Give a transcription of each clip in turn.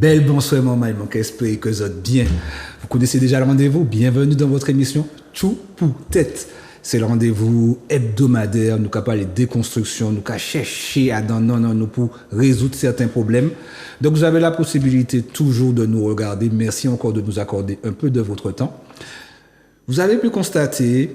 Belle bonsoir, maman, il manque esprit que vous êtes bien. Vous connaissez déjà le rendez-vous. Bienvenue dans votre émission Tout pour Tête. C'est le rendez-vous hebdomadaire. Nous avons parlé de déconstruction, nous avons cherché à nous pour résoudre certains problèmes. Donc, vous avez la possibilité toujours de nous regarder. Merci encore de nous accorder un peu de votre temps. Vous avez pu constater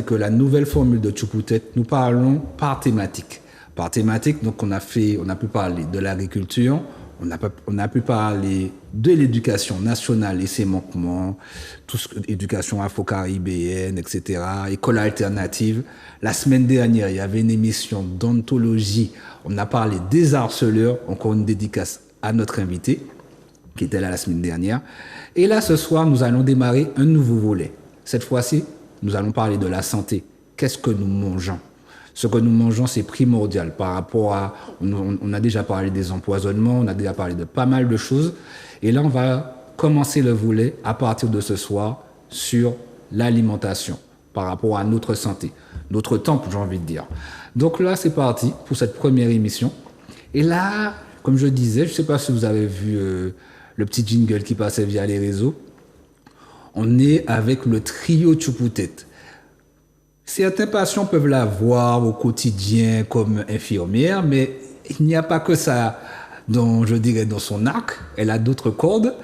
que la nouvelle formule de Tout pour Tête, nous parlons par thématique. Par thématique, donc on a pu parler de l'agriculture, on a pu parler de l'éducation nationale et ses manquements, tout ce que éducation afro-caribéenne, etc., école alternative. La semaine dernière, il y avait une émission d'ontologie. On a parlé des harceleurs, encore une dédicace à notre invité, qui était là la semaine dernière. Et là, ce soir, nous allons démarrer un nouveau volet. Cette fois-ci, nous allons parler de la santé. Qu'est-ce que nous mangeons ? Ce que nous mangeons, c'est primordial par rapport à... On a déjà parlé des empoisonnements, on a déjà parlé de pas mal de choses. Et là, on va commencer le volet à partir de ce soir sur l'alimentation par rapport à notre santé. Notre temple, j'ai envie de dire. Donc là, c'est parti pour cette première émission. Et là, comme je disais, je ne sais pas si vous avez vu le petit jingle qui passait via les réseaux. On est avec le trio Tout pour Tête. Certains patients peuvent la voir au quotidien comme infirmière, mais il n'y a pas que ça dans son arc. Elle a d'autres cordes.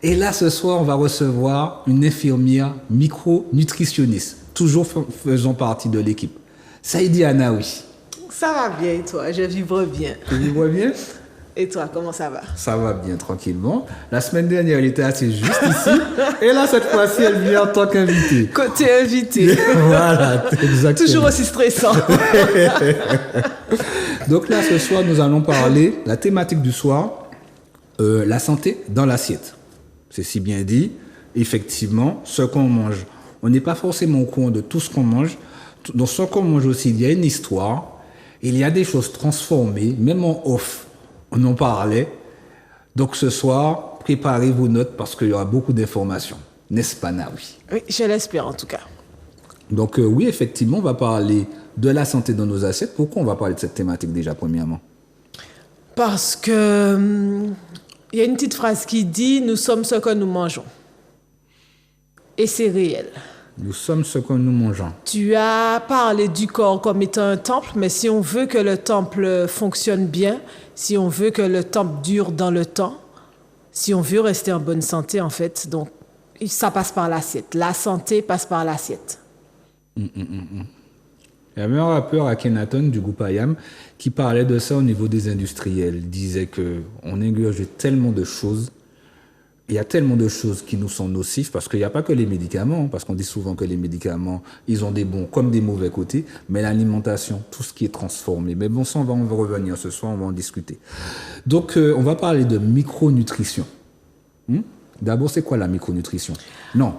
Et là, ce soir, on va recevoir une infirmière micronutritionniste, toujours faisant partie de l'équipe. Saïdi Anaoui. Ça va bien et toi? Je vivre bien. Tu vivres bien? Et toi, comment ça va? Ça va bien, tranquillement. La semaine dernière, elle était assise juste ici. Et là, cette fois-ci, elle vient en tant qu'invitée. Côté invité. Voilà, exactement. Toujours aussi stressant. Donc là, ce soir, nous allons parler, la thématique du soir, la santé dans l'assiette. C'est si bien dit. Effectivement, ce qu'on mange. On n'est pas forcément au courant de tout ce qu'on mange. Dans ce qu'on mange aussi, il y a une histoire. Il y a des choses transformées, même en off. On en parlait. Donc ce soir, préparez vos notes parce qu'il y aura beaucoup d'informations. N'est-ce pas, Naoui? Oui, je l'espère en tout cas. Donc oui, effectivement, on va parler de la santé dans nos assiettes. Pourquoi on va parler de cette thématique déjà, premièrement? Parce que il y a une petite phrase qui dit « Nous sommes ce que nous mangeons ». Et c'est réel. Nous sommes ce que nous mangeons. Tu as parlé du corps comme étant un temple, mais si on veut que le temple fonctionne bien, si on veut que le temple dure dans le temps, si on veut rester en bonne santé, en fait, donc ça passe par l'assiette. La santé passe par l'assiette. Il y avait un rappeur, Akhenaton, du groupe IAM, qui parlait de ça au niveau des industriels. Il disait qu'on ingurgite tellement de choses. Il y a tellement de choses qui nous sont nocives parce qu'il n'y a pas que les médicaments, parce qu'on dit souvent que les médicaments, ils ont des bons comme des mauvais côtés, mais l'alimentation, tout ce qui est transformé. Mais bon, ça, on va revenir ce soir, on va en discuter. Donc, on va parler de micronutrition. D'abord, c'est quoi la micronutrition? Non,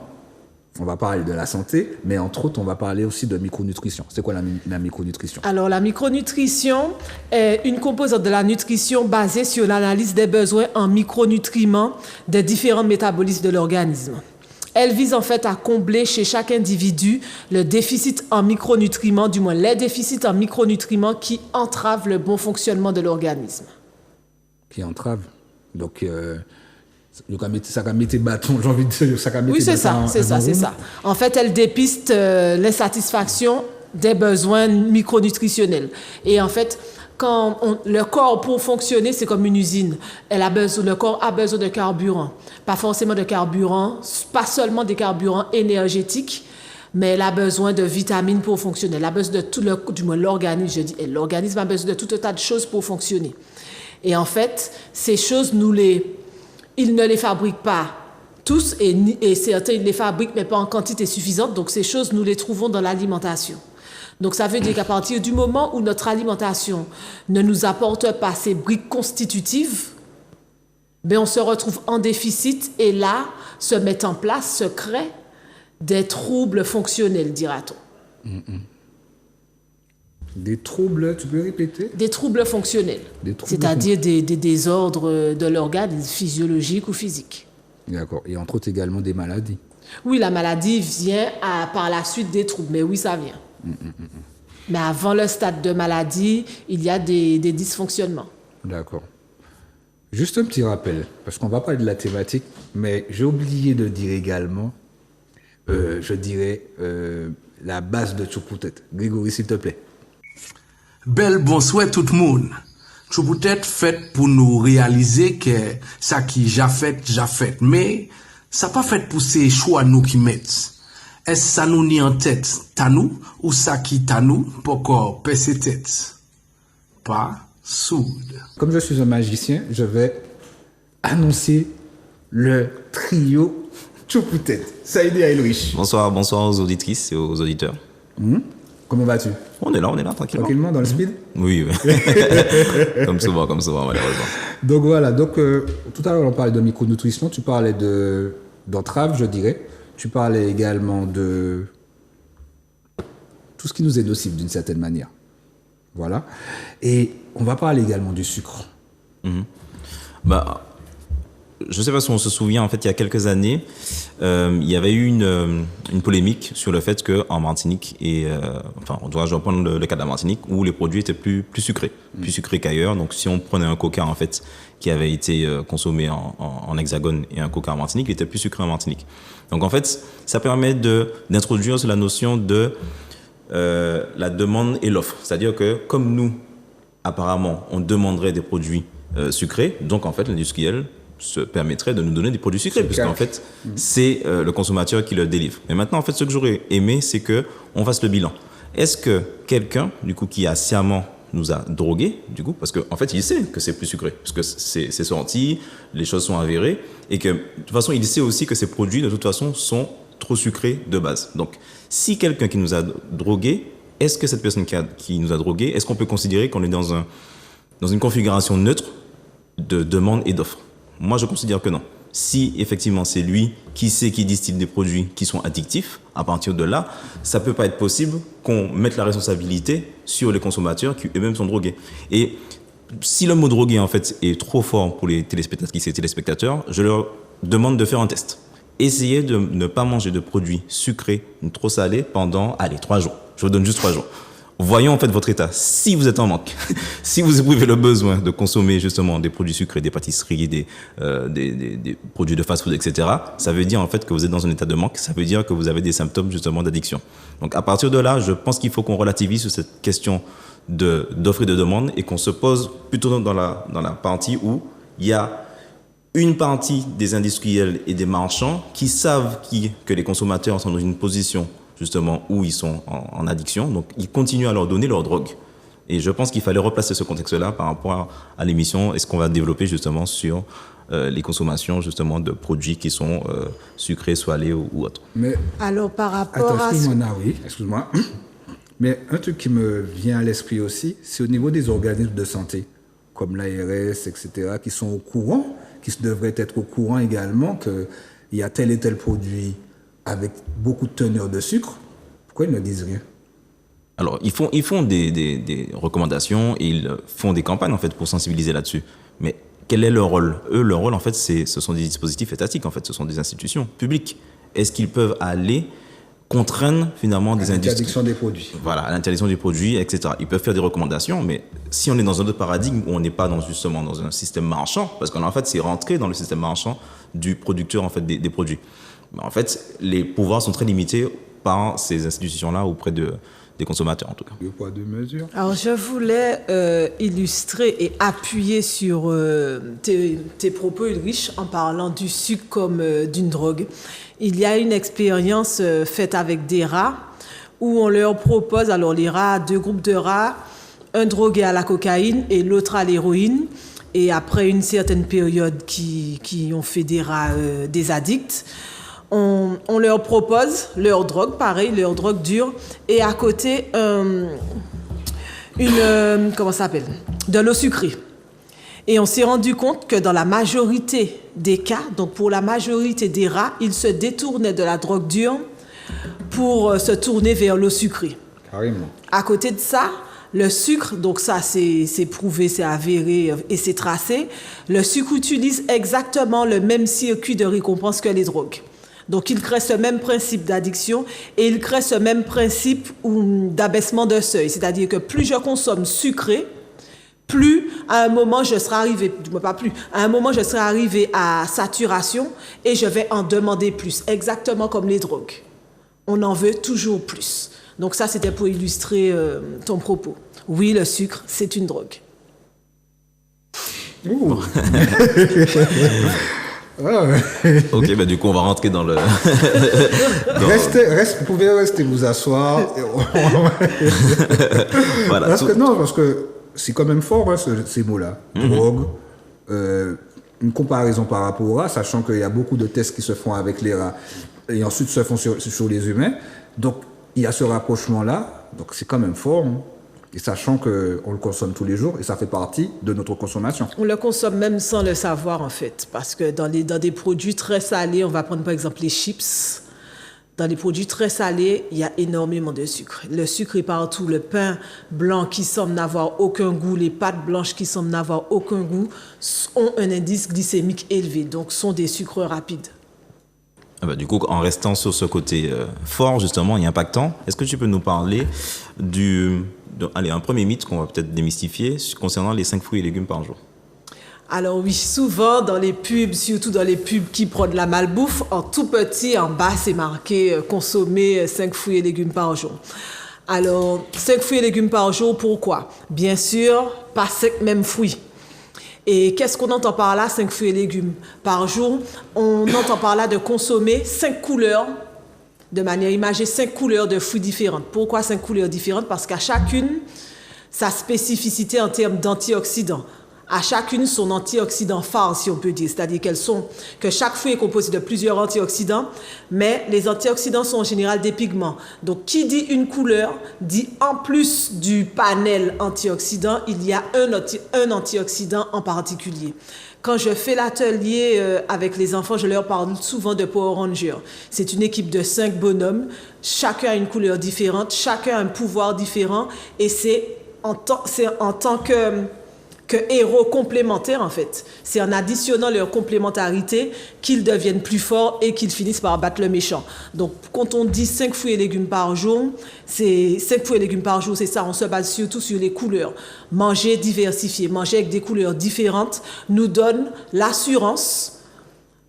on va parler de la santé, mais entre autres, on va parler aussi de micronutrition. C'est quoi la micronutrition? Alors, la micronutrition est une composante de la nutrition basée sur l'analyse des besoins en micronutriments des différents métabolismes de l'organisme. Elle vise en fait à combler chez chaque individu le déficit en micronutriments, du moins les déficits en micronutriments qui entravent le bon fonctionnement de l'organisme. Qui entravent? Donc, ça va mettre bâton, j'ai envie de dire. Oui, c'est ça. En fait, elle dépiste l'insatisfaction des besoins micronutritionnels. Et en fait, le corps, pour fonctionner, c'est comme une usine. Le corps a besoin de carburant. Pas forcément de carburant, pas seulement des carburants énergétiques, mais elle a besoin de vitamines pour fonctionner. Elle a besoin de tout l'organisme a besoin de tout un tas de choses pour fonctionner. Et en fait, ces choses, ils ne les fabriquent pas tous et certains ils les fabriquent mais pas en quantité suffisante. Donc ces choses, nous les trouvons dans l'alimentation. Donc ça veut dire qu'à partir du moment où notre alimentation ne nous apporte pas ces briques constitutives, on se retrouve en déficit et là se mettent en place, se créent des troubles fonctionnels, dira-t-on. Des troubles, tu peux répéter? Des troubles fonctionnels, c'est-à-dire des désordres de l'organisme physiologique ou physique. D'accord. Et entre autres également des maladies. Oui, la maladie vient par la suite des troubles, mais oui, ça vient. Mais avant le stade de maladie, il y a des dysfonctionnements. D'accord. Juste un petit rappel, parce qu'on va parler de la thématique, mais j'ai oublié de dire également, je dirais, la base de Tchoupoutet. Grégory, s'il te plaît. Bel bonsoir tout le monde. Je peut-être fait pour nous réaliser que ça qui j'ai fait, mais ça pas fait pour ces choix nous qui mettent. Est-ce ça nous ni en tête, ta nous, ou ça qui ta nous, pour encore passer tête? Pas soude. Comme je suis un magicien, je vais annoncer le trio Tchoupoutet. Saïd et Aïlrich. Bonsoir aux auditrices et aux auditeurs. Comment vas-tu? On est là, tranquillement. Tranquillement, dans le speed? Oui. Comme souvent, malheureusement. Donc voilà, tout à l'heure on parlait de micronutrition, tu parlais d'entrave, je dirais. Tu parlais également de tout ce qui nous est nocif d'une certaine manière. Voilà. Et on va parler également du sucre. Je ne sais pas si on se souvient, en fait, il y a quelques années, il y avait eu une polémique sur le fait qu'en Martinique, je vais prendre le cas de la Martinique, où les produits étaient plus sucrés qu'ailleurs. Donc, si on prenait un coca, en fait, qui avait été consommé en hexagone et un coca en Martinique, il était plus sucré en Martinique. Donc, en fait, ça permet d'introduire la notion de la demande et l'offre. C'est-à-dire que, comme nous, apparemment, on demanderait des produits sucrés, donc, en fait, l'industriel se permettrait de nous donner des produits sucrés, puisqu'en fait, c'est le consommateur qui le délivre. Mais maintenant, en fait, ce que j'aurais aimé, c'est qu'on fasse le bilan. Est-ce que quelqu'un, du coup, qui a sciemment nous a drogués, du coup, parce qu'en fait, il sait que c'est plus sucré, parce que c'est sorti, les choses sont avérées, et que, de toute façon, il sait aussi que ces produits, de toute façon, sont trop sucrés de base. Donc, si quelqu'un qui nous a drogués, est-ce que cette personne qui nous a drogués, est-ce qu'on peut considérer qu'on est dans une configuration neutre de demande et d'offre? Moi, je considère que non. Si, effectivement, c'est lui qui sait qui distille des produits qui sont addictifs, à partir de là, ça ne peut pas être possible qu'on mette la responsabilité sur les consommateurs qui eux-mêmes sont drogués. Et si le mot drogué, en fait, est trop fort pour les téléspectatrices et téléspectateurs, je leur demande de faire un test. Essayez de ne pas manger de produits sucrés ou trop salés pendant, 3 jours. Je vous donne juste 3 jours. Voyons en fait votre état. Si vous êtes en manque, si vous éprouvez le besoin de consommer justement des produits sucrés, des pâtisseries, des produits de fast-food, etc., ça veut dire en fait que vous êtes dans un état de manque. Ça veut dire que vous avez des symptômes justement d'addiction. Donc à partir de là, je pense qu'il faut qu'on relativise sur cette question d'offre et de demande et qu'on se pose plutôt dans la partie où il y a une partie des industriels et des marchands qui savent que les consommateurs sont dans une position justement où ils sont en addiction, donc ils continuent à leur donner leur drogue. Et je pense qu'il fallait replacer ce contexte-là par rapport à l'émission et ce qu'on va développer justement sur les consommations justement de produits qui sont sucrés, salés ou autres. Mais alors par rapport excuse-moi. Mais un truc qui me vient à l'esprit aussi, c'est au niveau des organismes de santé, comme l'ARS, etc., qui sont au courant, qui devraient être au courant également qu'il y a tel et tel produit avec beaucoup de teneur de sucre. Pourquoi ils ne disent rien? Alors, ils font des recommandations et ils font des campagnes, en fait, pour sensibiliser là-dessus. Mais quel est leur rôle? Eux, leur rôle, en fait, ce sont des dispositifs étatiques, en fait. Ce sont des institutions publiques. Est-ce qu'ils peuvent aller contraindre, finalement, des industries? L'interdiction des produits. Voilà, l'interdiction des produits, etc. Ils peuvent faire des recommandations, mais si on est dans un autre paradigme où on n'est pas justement dans un système marchand, parce qu'en fait, c'est rentrer dans le système marchand du producteur, en fait, des produits. Mais en fait, les pouvoirs sont très limités par ces institutions-là auprès des consommateurs, en tout cas. Le poids de mesure. Alors, je voulais illustrer et appuyer sur tes propos, Ulrich, en parlant du sucre comme d'une drogue. Il y a une expérience faite avec des rats où on leur propose, alors les rats, 2 groupes de rats, un drogué à la cocaïne et l'autre à l'héroïne. Et après une certaine période qui ont fait des rats des addicts, on leur propose leur drogue, pareil, leur drogue dure, et à côté, comment ça s'appelle? De l'eau sucrée. Et on s'est rendu compte que dans la majorité des cas, donc pour la majorité des rats, ils se détournaient de la drogue dure pour se tourner vers l'eau sucrée. Carrément. À côté de ça, le sucre, donc ça c'est prouvé, c'est avéré et c'est tracé, le sucre utilise exactement le même circuit de récompense que les drogues. Donc, il crée ce même principe d'addiction et il crée ce même principe d'abaissement de seuil. C'est-à-dire que plus je consomme sucré, plus, à un moment, je serai arrivé, pas plus, à un moment, je serai arrivé à saturation et je vais en demander plus, exactement comme les drogues. On en veut toujours plus. Donc ça, c'était pour illustrer ton propos. Oui, le sucre, c'est une drogue. Ok, bah du coup, on va rentrer dans le... Vous pouvez rester vous asseoir. Voilà, parce que c'est quand même fort, hein, ces mots-là. Drogue, une comparaison par rapport à, sachant qu'il y a beaucoup de tests qui se font avec les rats et ensuite se font sur les humains. Donc, il y a ce rapprochement-là. Donc, c'est quand même fort. Hein. Et sachant qu'on le consomme tous les jours et ça fait partie de notre consommation. On le consomme même sans le savoir, en fait. Parce que dans des produits très salés, on va prendre par exemple les chips. Dans les produits très salés, il y a énormément de sucre. Le sucre est partout. Le pain blanc qui semble n'avoir aucun goût, les pâtes blanches qui semblent n'avoir aucun goût, ont un indice glycémique élevé. Donc, sont des sucres rapides. Ah bah, du coup, en restant sur ce côté fort, justement, et impactant, est-ce que tu peux nous parler un premier mythe qu'on va peut-être démystifier concernant les 5 fruits et légumes par jour? Alors oui, souvent dans les pubs, surtout dans les pubs qui prônent la malbouffe, en tout petit, en bas, c'est marqué « consommer 5 fruits et légumes par jour ». Alors, 5 fruits et légumes par jour, pourquoi? Bien sûr, pas 5 mêmes fruits. Et qu'est-ce qu'on entend par là, 5 fruits et légumes par jour? On entend par là de consommer 5 couleurs, de manière imagée, 5 couleurs de fruits différentes. Pourquoi 5 couleurs différentes? Parce qu'à chacune, sa spécificité en termes d'antioxydants. À chacune, son antioxydant phare, si on peut dire. C'est-à-dire que chaque fruit est composé de plusieurs antioxydants, mais les antioxydants sont en général des pigments. Donc, qui dit une couleur, dit en plus du panel antioxydant, il y a un antioxydant en particulier. Quand je fais l'atelier avec les enfants, je leur parle souvent de Power Rangers. C'est une équipe de 5 bonhommes. Chacun a une couleur différente, chacun a un pouvoir différent, et c'est en tant que héros complémentaires, en fait. C'est en additionnant leur complémentarité qu'ils deviennent plus forts et qu'ils finissent par battre le méchant. Donc, quand on dit 5 fruits et légumes par jour, c'est 5 fruits et légumes par jour, c'est ça. On se base surtout sur les couleurs. Manger diversifié, manger avec des couleurs différentes nous donne l'assurance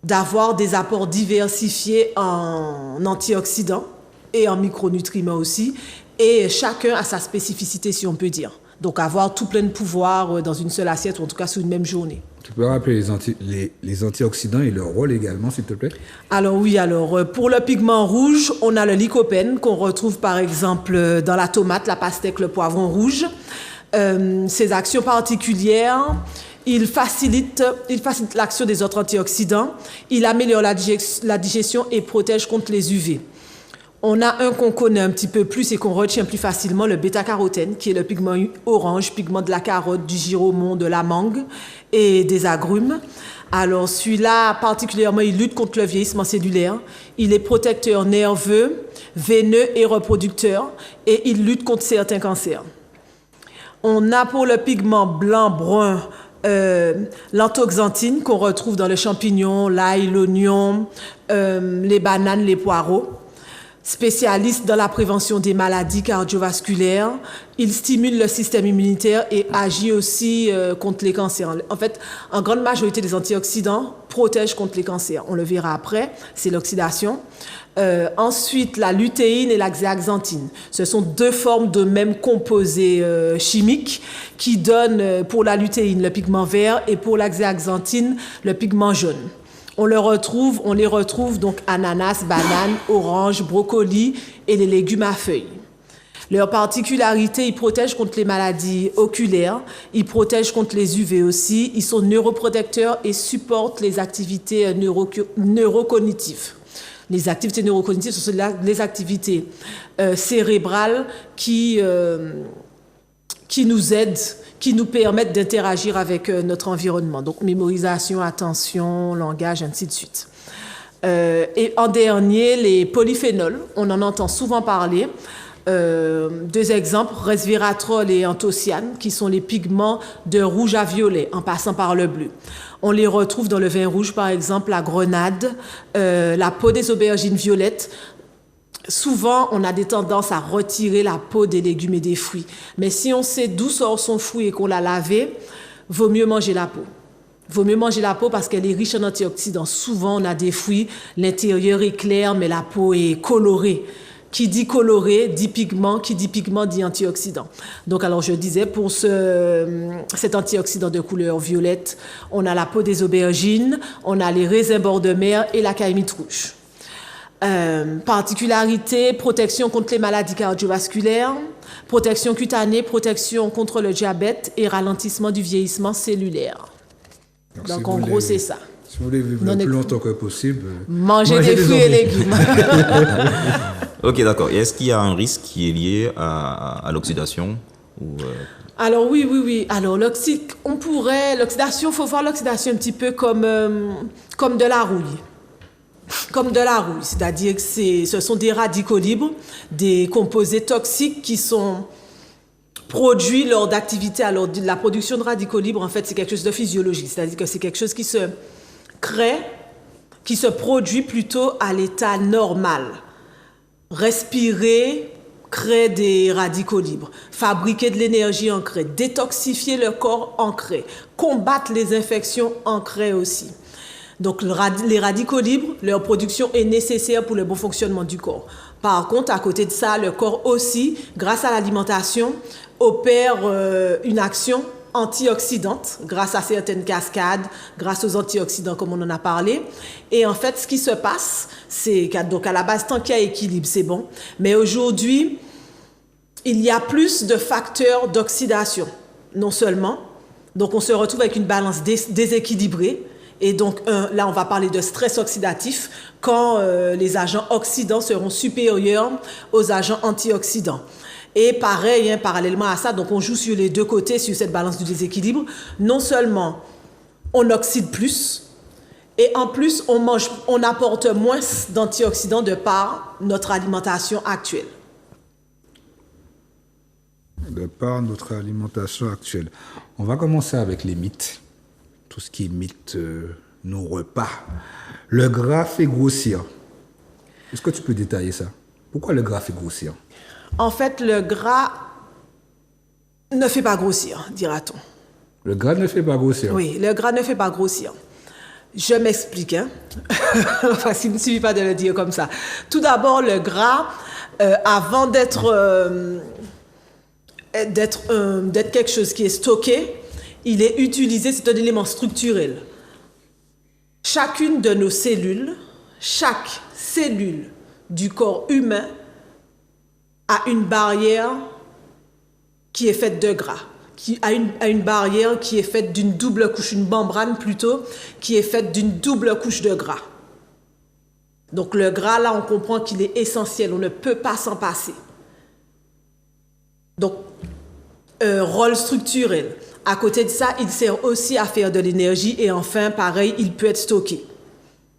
d'avoir des apports diversifiés en antioxydants et en micronutriments aussi. Et chacun a sa spécificité, si on peut dire. Donc, avoir tout plein de pouvoirs dans une seule assiette, ou en tout cas sur une même journée. Tu peux rappeler les antioxydants et leur rôle également, s'il te plaît? Alors oui, pour le pigment rouge, on a le lycopène qu'on retrouve par exemple dans la tomate, la pastèque, le poivron rouge. Ses actions particulières, il facilite l'action des autres antioxydants, il améliore la digestion et protège contre les UV. On a un qu'on connaît un petit peu plus et qu'on retient plus facilement, le bêta-carotène, qui est le pigment orange, pigment de la carotte, du giromon, de la mangue et des agrumes. Alors celui-là, particulièrement, il lutte contre le vieillissement cellulaire. Il est protecteur nerveux, veineux et reproducteur, et il lutte contre certains cancers. On a pour le pigment blanc-brun l'anthoxanthine qu'on retrouve dans les champignons, l'ail, l'oignon, les bananes, les poireaux. Spécialiste dans la prévention des maladies cardiovasculaires, il stimule le système immunitaire et agit aussi contre les cancers. En fait, en grande majorité, les antioxydants protègent contre les cancers. On le verra après, c'est l'oxydation. Ensuite, la lutéine et la xéaxanthine. Ce sont 2 formes de même composé chimique qui donnent pour la lutéine le pigment vert et pour la xéaxanthine le pigment jaune. On les retrouve donc ananas, bananes, oranges, brocolis et les légumes à feuilles. Leur particularité, ils protègent contre les maladies oculaires, ils protègent contre les UV aussi, ils sont neuroprotecteurs et supportent les activités neurocognitives. Les activités neurocognitives, ce sont les activités cérébrales qui nous aident, qui nous permettent d'interagir avec notre environnement. Donc, mémorisation, attention, langage, ainsi de suite. Et en dernier, les polyphénols, on en entend souvent parler. 2 exemples, resveratrol et anthocyane, qui sont les pigments de rouge à violet, en passant par le bleu. On les retrouve dans le vin rouge, par exemple, la grenade, la peau des aubergines violettes. souvent, on a des tendances à retirer la peau des légumes et des fruits. Mais si on sait d'où sort son fruit et qu'on l'a lavé, vaut mieux manger la peau. Vaut mieux manger la peau parce qu'elle est riche en antioxydants. Souvent, on a des fruits, l'intérieur est clair, mais la peau est colorée. Qui dit coloré, dit pigment, qui dit pigment, dit antioxydant. Donc, alors, je disais, pour cet antioxydant de couleur violette, on a la peau des aubergines, on a les raisins bord de mer et la caïmite rouge. Particularité, protection contre les maladies cardiovasculaires, protection cutanée, protection contre le diabète et ralentissement du vieillissement cellulaire. Donc, en gros, c'est ça. Si vous voulez vivre le plus longtemps que possible, manger des fruits et légumes. Ok, d'accord. Et est-ce qu'il y a un risque qui est lié à l'oxydation ou Alors oui. Alors l'oxydation, il faut voir l'oxydation un petit peu comme de la rouille. Comme de la rouille, c'est-à-dire que ce sont des radicaux libres, des composés toxiques qui sont produits lors d'activités. Alors la production de radicaux libres, en fait, c'est quelque chose de physiologique, c'est-à-dire que c'est quelque chose qui se crée, qui se produit plutôt à l'état normal. Respirer crée des radicaux libres, fabriquer de l'énergie en crée, détoxifier le corps en crée, combattre les infections en crée aussi. Donc les radicaux libres, leur production est nécessaire pour le bon fonctionnement du corps. Par contre, à côté de ça, le corps aussi, grâce à l'alimentation, opère une action antioxydante grâce à certaines cascades, grâce aux antioxydants comme on en a parlé. Et en fait, ce qui se passe, c'est qu'à la base, tant qu'il y a équilibre, c'est bon. Mais aujourd'hui, il y a plus de facteurs d'oxydation, non seulement. Donc, on se retrouve avec une balance déséquilibrée. Et donc, là, on va parler de stress oxydatif quand les agents oxydants seront supérieurs aux agents antioxydants. Et pareil, parallèlement à ça, donc on joue sur les deux côtés, sur cette balance du déséquilibre. Non seulement on oxyde plus, et en plus on apporte moins d'antioxydants de par notre alimentation actuelle. De par notre alimentation actuelle. On va commencer avec les mythes. Tout ce qui imite nos repas. Le gras fait grossir. Est-ce que tu peux détailler ça? Pourquoi le gras fait grossir? En fait, le gras ne fait pas grossir, dira-t-on. Le gras ne fait pas grossir? Oui, le gras ne fait pas grossir. Je m'explique. Enfin, il ne suffit pas de le dire comme ça. Tout d'abord, le gras, avant d'être quelque chose qui est stocké, il est utilisé, c'est un élément structurel. Chacune de nos cellules, chaque cellule du corps humain a une barrière qui est faite de gras, qui a une barrière qui est faite d'une double couche, une membrane plutôt, qui est faite d'une double couche de gras. Donc le gras, là, on comprend qu'il est essentiel, on ne peut pas s'en passer. Donc, rôle structurel. À côté de ça, il sert aussi à faire de l'énergie et enfin, pareil, il peut être stocké.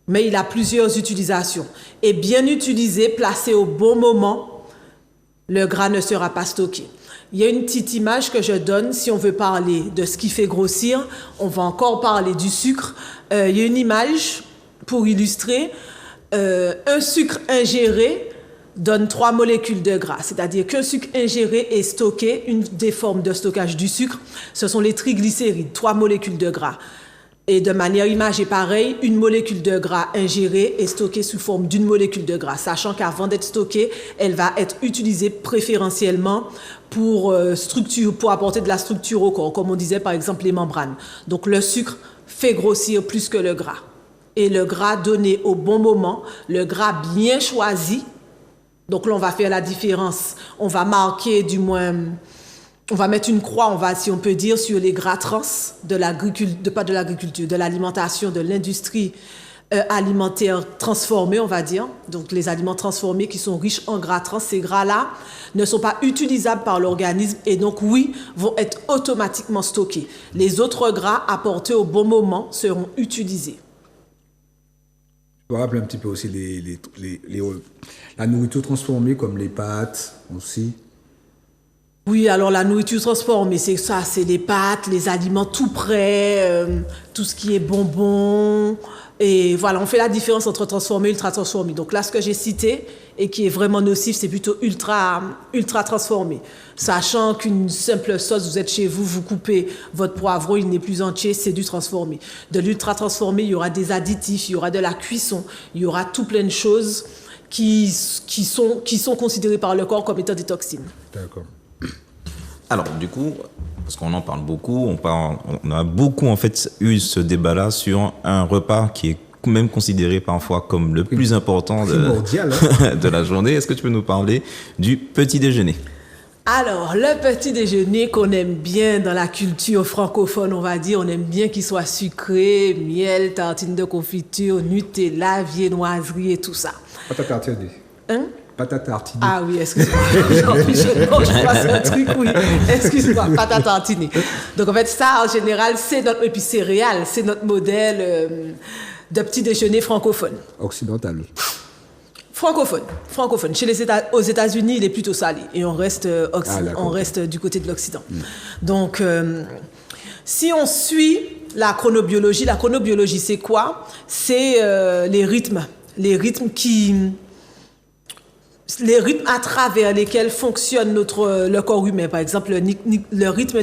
Mais il a plusieurs utilisations. Et bien utilisé, placé au bon moment, le gras ne sera pas stocké. Il y a une petite image que je donne si on veut parler de ce qui fait grossir. On va encore parler du sucre. Il y a une image pour illustrer. Un sucre ingéré donne 3 molécules de gras. C'est-à-dire qu'un sucre ingéré est stocké. Une des formes de stockage du sucre, ce sont les triglycérides, 3 molécules de gras. Et de manière imagée pareil, une molécule de gras ingérée est stockée sous forme d'une molécule de gras, sachant qu'avant d'être stockée, elle va être utilisée préférentiellement pour apporter de la structure au corps, comme on disait par exemple les membranes. Donc le sucre fait grossir plus que le gras. Et le gras donné au bon moment, le gras bien choisi, donc là on va faire la différence, on va marquer du moins... On va mettre une croix, si on peut dire, sur les gras trans de l'alimentation, de l'industrie alimentaire transformée, on va dire. Donc les aliments transformés qui sont riches en gras trans, ces gras-là ne sont pas utilisables par l'organisme et donc oui, vont être automatiquement stockés. Les autres gras apportés au bon moment seront utilisés. Je peux rappeler un petit peu aussi la nourriture transformée comme les pâtes aussi. Oui, alors la nourriture transformée, c'est ça, c'est les pâtes, les aliments tout prêts, tout ce qui est bonbons, Et voilà, on fait la différence entre transformé et ultra transformé. Donc là, ce que j'ai cité et qui est vraiment nocif, c'est plutôt ultra transformé. Sachant qu'une simple sauce, vous êtes chez vous, vous coupez votre poivron, il n'est plus entier, c'est du transformé. De l'ultra transformé, il y aura des additifs, il y aura de la cuisson, il y aura tout plein de choses qui sont considérées par le corps comme étant des toxines. D'accord. Alors, du coup, parce qu'on en parle beaucoup, on a beaucoup en fait eu ce débat-là sur un repas qui est même considéré parfois comme le plus important de la journée. Est-ce que tu peux nous parler du petit déjeuner? Alors, le petit déjeuner qu'on aime bien dans la culture francophone, on va dire, on aime bien qu'il soit sucré, miel, tartine de confiture, Nutella, viennoiserie et tout ça. Pâte à tartiner. Hein? Pâte à tartiner. Ah oui, excuse-moi. Je passe un truc, oui. Excuse-moi, pâte à tartiner. Donc, en fait, ça, en général, c'est notre... Et puis, céréales, c'est notre modèle de petit déjeuner francophone. Occidental. Francophone. Aux États-Unis, il est plutôt salé. Et on reste, on reste du côté de l'Occident. Donc, si on suit la chronobiologie, c'est quoi? C'est les rythmes. Les rythmes à travers lesquels fonctionne le corps humain. Par exemple, le rythme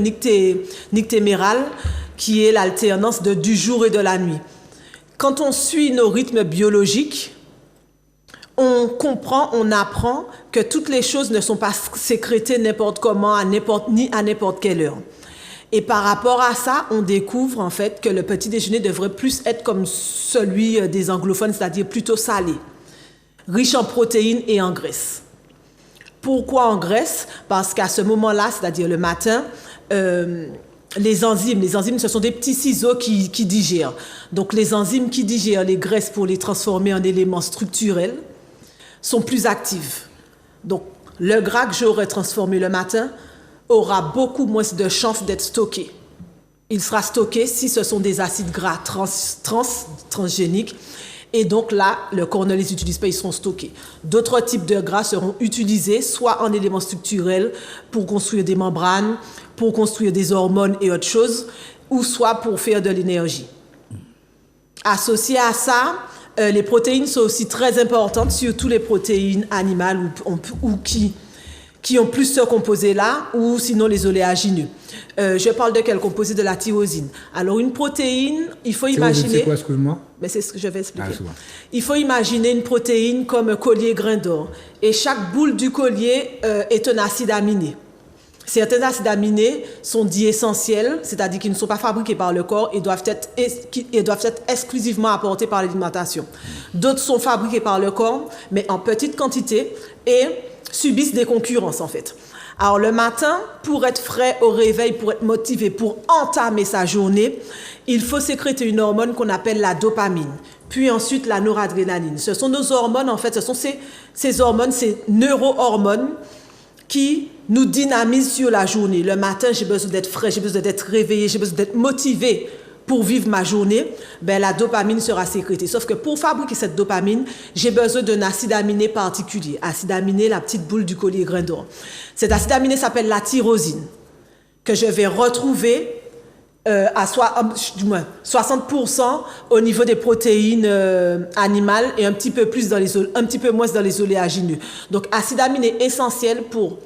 nictéméral, qui est l'alternance du jour et de la nuit. Quand on suit nos rythmes biologiques, on comprend, on apprend que toutes les choses ne sont pas sécrétées n'importe comment, ni à n'importe quelle heure. Et par rapport à ça, on découvre en fait que le petit déjeuner devrait plus être comme celui des anglophones, c'est-à-dire plutôt salé, riche en protéines et en graisse. Pourquoi en graisse? Parce qu'à ce moment-là, c'est-à-dire le matin, les enzymes, ce sont des petits ciseaux qui digèrent. Donc les enzymes qui digèrent les graisses pour les transformer en éléments structurels sont plus actives. Donc le gras que j'aurais transformé le matin aura beaucoup moins de chances d'être stocké. Il sera stocké si ce sont des acides gras transgéniques. Et donc là, le corps ne les utilise pas, ils seront stockés. D'autres types de gras seront utilisés, soit en éléments structurels pour construire des membranes, pour construire des hormones et autres choses, ou soit pour faire de l'énergie. Associé à ça, les protéines sont aussi très importantes, surtout les protéines animales ou qui ont plus ce composé-là, ou sinon les oléagineux. Je parle de quel composé? De la tyrosine. Alors, une protéine, il faut imaginer... C'est quoi, excuse-moi? Mais c'est ce que je vais expliquer. Il faut imaginer une protéine comme un collier grain d'or. Et chaque boule du collier est un acide aminé. Certains acides aminés sont dits essentiels, c'est-à-dire qu'ils ne sont pas fabriqués par le corps et doivent être exclusivement apportés par l'alimentation. D'autres sont fabriqués par le corps, mais en petite quantité et subissent des concurrences en fait. Alors le matin, pour être frais au réveil, pour être motivé, pour entamer sa journée, il faut sécréter une hormone qu'on appelle la dopamine, puis ensuite la noradrénaline. Ce sont nos hormones en fait, ce sont ces hormones, ces neurohormones qui nous dynamisent sur la journée. Le matin, j'ai besoin d'être frais, j'ai besoin d'être réveillé, j'ai besoin d'être motivé pour vivre ma journée. Ben, la dopamine sera sécrétée. Sauf que pour fabriquer cette dopamine, j'ai besoin d'un acide aminé particulier. Acide aminé, la petite boule du collier grain d'or. Cet acide aminé s'appelle la tyrosine, que je vais retrouver à 60% au niveau des protéines animales et un petit peu moins dans les oléagineux. Donc, acide aminé essentiel pour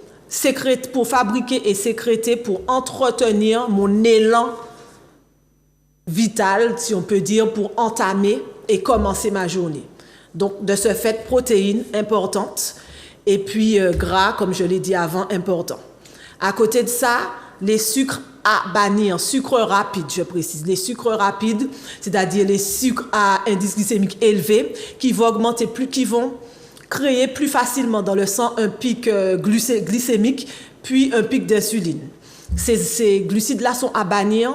fabriquer et sécréter, pour entretenir mon élan vital, si on peut dire, pour entamer et commencer ma journée. Donc, de ce fait, protéines importantes et puis gras, comme je l'ai dit avant, important. À côté de ça, les sucres à bannir, sucres rapides, je précise. Les sucres rapides, c'est-à-dire les sucres à indice glycémique élevé, qui vont créer plus facilement dans le sang un pic glycémique, puis un pic d'insuline. Ces glucides-là sont à bannir,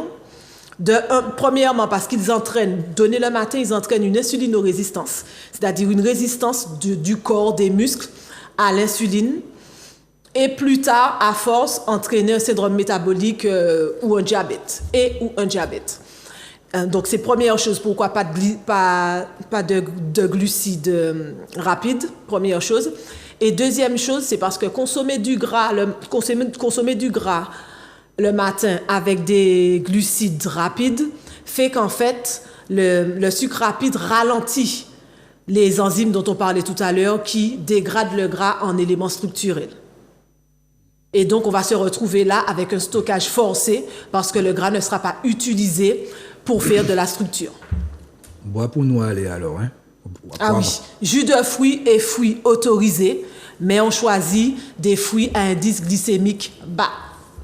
premièrement parce qu'ils entraînent, donnés le matin, ils entraînent une insulinorésistance, c'est-à-dire une résistance du corps, des muscles à l'insuline, et plus tard, à force, entraîner un syndrome métabolique ou un diabète. Donc, c'est première chose. Pourquoi pas de glucides rapides, première chose. Et deuxième chose, c'est parce que consommer du gras le matin avec des glucides rapides fait qu'en fait, Le sucre rapide ralentit les enzymes dont on parlait tout à l'heure qui dégradent le gras en éléments structurels. Et donc, on va se retrouver là avec un stockage forcé parce que le gras ne sera pas utilisé pour faire de la structure. Bois pour nous aller alors, hein? Ah oui, jus de fruits et fruits autorisés, mais on choisit des fruits à indice glycémique bas.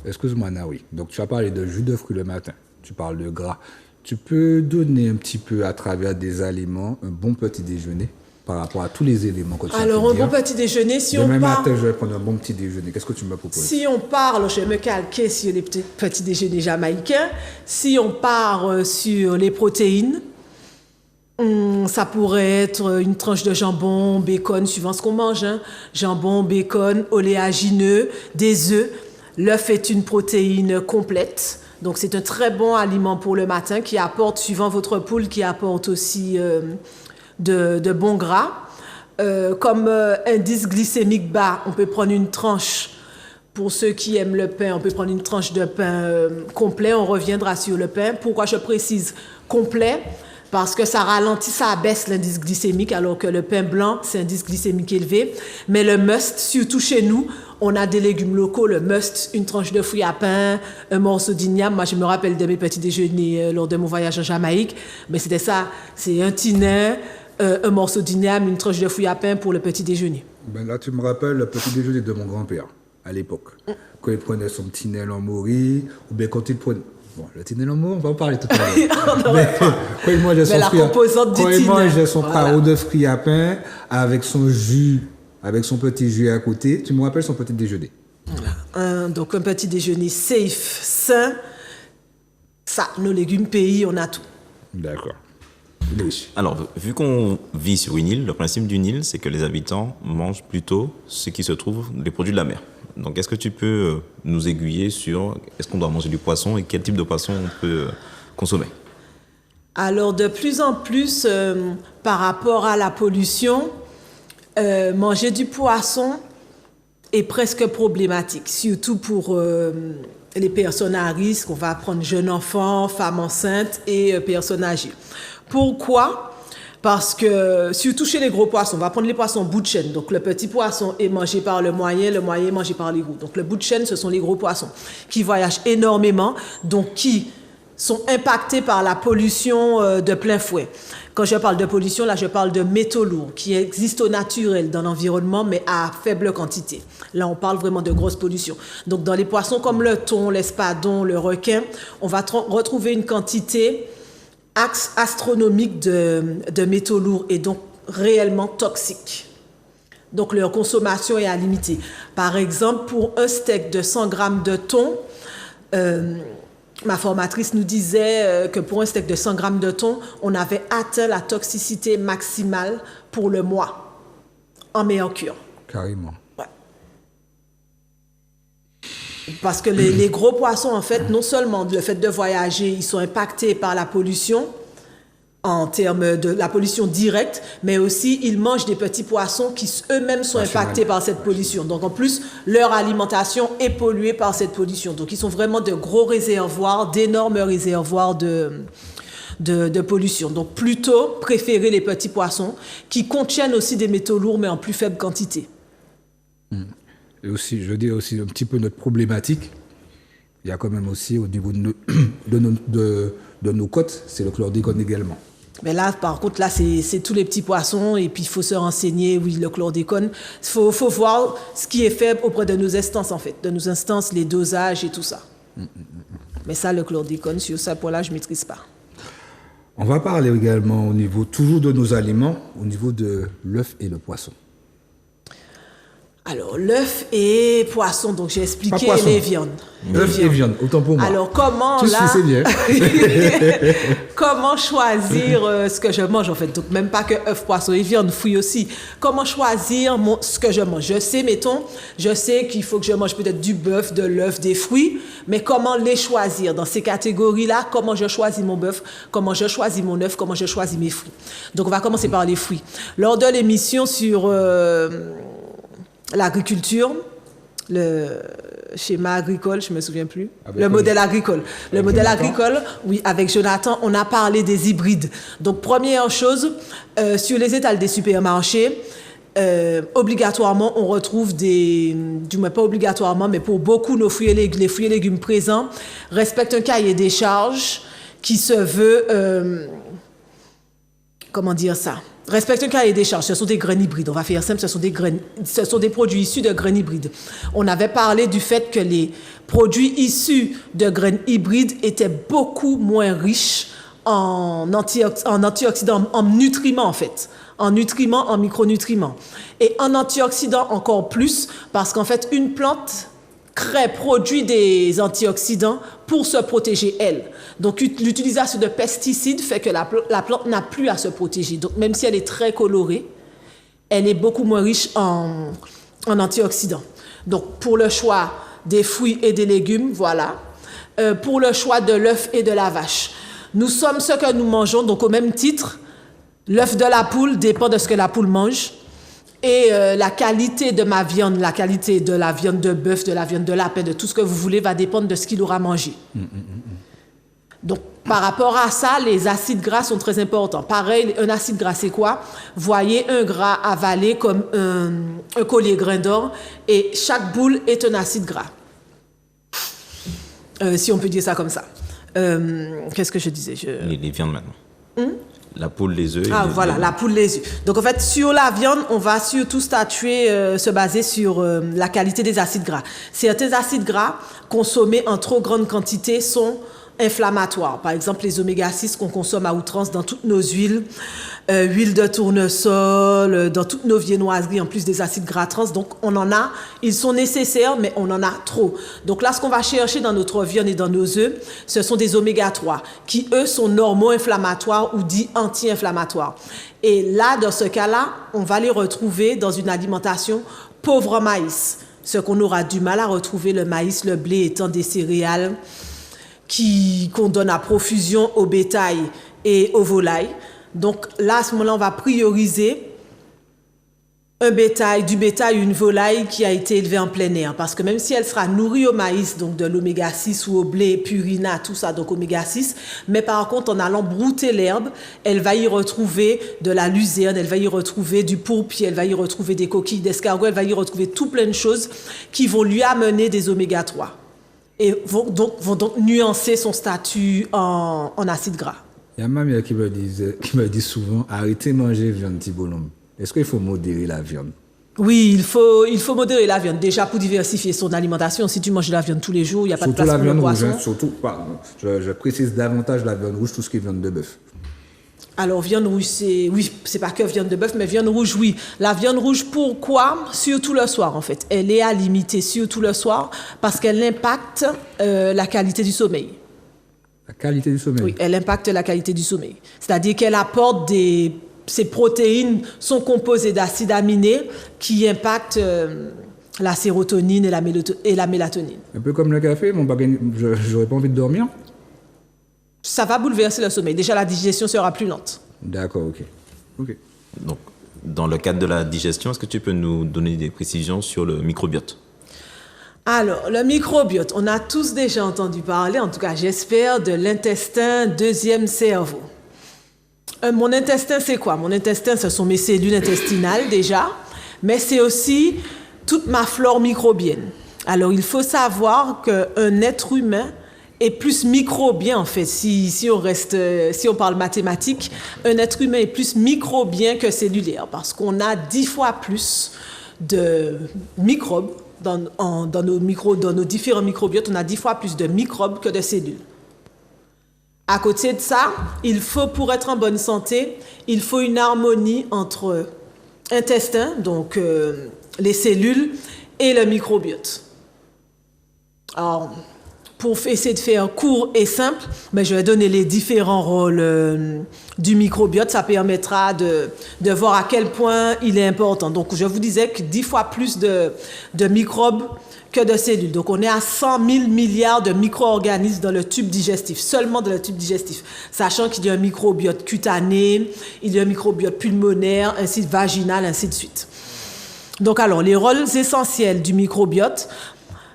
Excuse-moi, Naoui. Donc, tu as parlé de jus de fruits le matin. Tu parles de gras. Tu peux donner un petit peu à travers des aliments un bon petit déjeuner par rapport à tous les éléments que tu as pu dire. Alors, un bon petit déjeuner, si Demain on parle... matin, je vais prendre un bon petit déjeuner. Qu'est-ce que tu me proposes? Si on parle, je vais me calquer sur les petits déjeuners jamaïcains. Si on part sur les protéines, ça pourrait être une tranche de jambon, bacon, suivant ce qu'on mange. Hein. Jambon, bacon, oléagineux, des œufs. L'œuf est une protéine complète. Donc, c'est un très bon aliment pour le matin qui apporte, suivant votre poule, qui apporte aussi de bons gras. Comme indice glycémique bas, on peut prendre une tranche. Pour ceux qui aiment le pain, on peut prendre une tranche de pain complet. On reviendra sur le pain. Pourquoi je précise complet? Parce que ça ralentit, ça abaisse l'indice glycémique, alors que le pain blanc, c'est un indice glycémique élevé. Mais le must, surtout chez nous, on a des légumes locaux, le must, une tranche de fruits à pain, un morceau d'igname. Moi, je me rappelle de mes petits déjeuners lors de mon voyage en Jamaïque. Mais c'était ça, c'est un tinin, un morceau d'igname, une tranche de fruits à pain pour le petit déjeuner. Ben là, tu me rappelles le petit déjeuner de mon grand-père, à l'époque. Quand il prenait son petit nez en mori, ou bien quand il prenait... Bon, le tiner en mori, on va en parler tout à l'heure. Mais quand il mangeait son fruit, quand il mangeait son carreau de fruits à pain, avec son jus, avec son petit jus à côté, tu me rappelles son petit déjeuner. Donc un petit déjeuner safe, sain. Ça, nos légumes pays, on a tout. D'accord. Alors, vu qu'on vit sur une île, le principe d'une île, c'est que les habitants mangent plutôt ce qui se trouve, les produits de la mer. Donc, est-ce que tu peux nous aiguiller sur est-ce qu'on doit manger du poisson et quel type de poisson on peut consommer? Alors, de plus en plus, par rapport à la pollution, manger du poisson est presque problématique, surtout pour les personnes à risque. On va prendre jeunes enfants, femmes enceintes et personnes âgées. Pourquoi? Parce que, surtout chez les gros poissons, on va prendre les poissons bout de chaîne. Donc, le petit poisson est mangé par le moyen est mangé par les gros. Donc, le bout de chaîne, ce sont les gros poissons qui voyagent énormément, donc qui sont impactés par la pollution de plein fouet. Quand je parle de pollution, là, je parle de métaux lourds qui existent au naturel dans l'environnement, mais à faible quantité. Là, on parle vraiment de grosse pollution. Donc, dans les poissons comme le thon, l'espadon, le requin, on va retrouver une quantité astronomique de métaux lourds et donc réellement toxiques. Donc, leur consommation est à limiter. Par exemple, pour un steak de 100 grammes de thon, ma formatrice nous disait que pour un steak de 100 grammes de thon, on avait atteint la toxicité maximale pour le mois en meilleure cure. Carrément. Ouais. Parce que les gros poissons, en fait, non seulement le fait de voyager, ils sont impactés par la pollution, en termes de la pollution directe, mais aussi ils mangent des petits poissons qui eux-mêmes sont impactés par cette pollution. Donc en plus, leur alimentation est polluée par cette pollution. Donc ils sont vraiment de gros réservoirs, d'énormes réservoirs de pollution. Donc plutôt préférer les petits poissons qui contiennent aussi des métaux lourds, mais en plus faible quantité. Et aussi, je dis aussi un petit peu notre problématique. Il y a quand même aussi au niveau de nos côtes, c'est le chlordécone également. Mais là, par contre, là, c'est tous les petits poissons et puis il faut se renseigner, oui, le chlordécone. Il faut voir ce qui est fait auprès de nos instances, en fait, de nos instances, les dosages et tout ça. Mais ça, le chlordécone, sur ça, pour là, je ne maîtrise pas. On va parler également au niveau, toujours de nos aliments, au niveau de l'œuf et le poisson. Alors, l'œuf et poisson, donc j'ai expliqué les viandes. Œuf et viande, autant pour moi. Alors, comment tout là... c'est bien. Comment choisir ce que je mange, en fait? Donc, même pas que œuf, poisson et viande, fruits aussi. Comment choisir ce que je mange? Je sais qu'il faut que je mange peut-être du bœuf, de l'œuf, des fruits, mais comment les choisir? Dans ces catégories-là, comment je choisis mon bœuf, comment je choisis mon œuf, comment je choisis mes fruits? Donc, on va commencer par les fruits. Lors de l'émission sur... l'agriculture, le schéma agricole, je me souviens plus. Avec Le modèle agricole. Le modèle Jonathan. agricole, oui, avec Jonathan, on a parlé des hybrides. Donc, première chose, sur les étals des supermarchés, obligatoirement, on retrouve du moins pas obligatoirement, mais pour beaucoup, nos fruits et légumes, les fruits et légumes présents respectent un cahier des charges qui se veut, comment dire ça? Respecte un cahier des charges. Ce sont des graines hybrides. On va faire simple, ce sont des produits issus de graines hybrides. On avait parlé du fait que les produits issus de graines hybrides étaient beaucoup moins riches en antioxydants, en nutriments en fait. En nutriments, en micronutriments. Et en antioxydants encore plus, parce qu'en fait, une plante produit des antioxydants pour se protéger elle. Donc, l'utilisation de pesticides fait que la plante n'a plus à se protéger. Donc, même si elle est très colorée, elle est beaucoup moins riche en antioxydants. Donc, pour le choix des fruits et des légumes, voilà. Pour le choix de l'œuf et de la vache. Nous sommes ce que nous mangeons, donc au même titre, l'œuf de la poule dépend de ce que la poule mange. Et la qualité de ma viande, la qualité de la viande de bœuf, de la viande de lapin, de tout ce que vous voulez, va dépendre de ce qu'il aura mangé. Donc, par rapport à ça, les acides gras sont très importants. Pareil, un acide gras, c'est quoi? Voyez un gras avalé comme un collier grain d'or, et chaque boule est un acide gras. Si on peut dire ça comme ça. Qu'est-ce que je disais? Les viandes maintenant. La poule, les œufs. Voilà, la poule, les œufs. Donc, en fait, sur la viande, on va surtout statuer, se baser sur la qualité des acides gras. Certains acides gras consommés en trop grande quantité sont inflammatoires. Par exemple, les oméga-6 qu'on consomme à outrance dans toutes nos huiles, huile de tournesol, dans toutes nos viennoiseries, en plus des acides gras trans. Donc, on en a, ils sont nécessaires, mais on en a trop. Donc là, ce qu'on va chercher dans notre viande et dans nos œufs, ce sont des oméga-3, qui, eux, sont normo-inflammatoires ou dits anti-inflammatoires. Et là, dans ce cas-là, on va les retrouver dans une alimentation pauvre en maïs. Ce qu'on aura du mal à retrouver, le maïs, le blé étant des céréales qu'on donne à profusion au bétail et aux volailles. Donc là, à ce moment-là, on va prioriser du bétail, une volaille qui a été élevée en plein air. Parce que même si elle sera nourrie au maïs, donc de l'oméga-6 ou au blé, purina, tout ça, donc oméga-6, mais par contre, en allant brouter l'herbe, elle va y retrouver de la luzerne, elle va y retrouver du pourpier, elle va y retrouver des coquilles d'escargot, elle va y retrouver tout plein de choses qui vont lui amener des oméga-3 et vont donc nuancer son statut en acide gras. Il y a ma mère qui me dit souvent, arrêtez de manger viande, petit bonhomme. Est-ce qu'il faut modérer la viande? Oui, il faut modérer la viande. Déjà, pour diversifier son alimentation, si tu manges de la viande tous les jours, il n'y a pas de place pour le poisson. Je précise davantage la viande rouge, tout ce qui est viande de bœuf. Alors, viande rouge, c'est pas que viande de bœuf, mais viande rouge, oui. La viande rouge, pourquoi? Surtout le soir, en fait. Elle est à limiter, surtout le soir, parce qu'elle impacte la qualité du sommeil. La qualité du sommeil? Oui, elle impacte la qualité du sommeil. C'est-à-dire qu'elle apporte ces protéines sont composées d'acides aminés qui impactent la sérotonine et la mélatonine. Un peu comme le café, j'aurais pas envie de dormir? Ça va bouleverser le sommeil. Déjà, la digestion sera plus lente. D'accord, ok. Donc, dans le cadre de la digestion, est-ce que tu peux nous donner des précisions sur le microbiote? Alors, le microbiote, on a tous déjà entendu parler, en tout cas j'espère, de l'intestin, deuxième cerveau. Mon intestin, c'est quoi? Mon intestin, ce sont mes cellules intestinales déjà, mais c'est aussi toute ma flore microbienne. Alors, il faut savoir qu'un être humain est plus microbien, en fait. Si on parle mathématiques, un être humain est plus microbien que cellulaire, parce qu'on a 10 fois plus de microbes dans nos différents microbiotes. On a 10 fois plus de microbes que de cellules. À côté de ça, pour être en bonne santé, il faut une harmonie entre intestin, donc les cellules, et le microbiote. Alors, pour essayer de faire court et simple, je vais donner les différents rôles du microbiote. Ça permettra de voir à quel point il est important. Donc, je vous disais que 10 fois plus de microbes que de cellules. Donc, on est à 100 000 milliards de micro-organismes dans le tube digestif, seulement dans le tube digestif. Sachant qu'il y a un microbiote cutané, il y a un microbiote pulmonaire, ainsi vaginal, ainsi de suite. Donc alors, les rôles essentiels du microbiote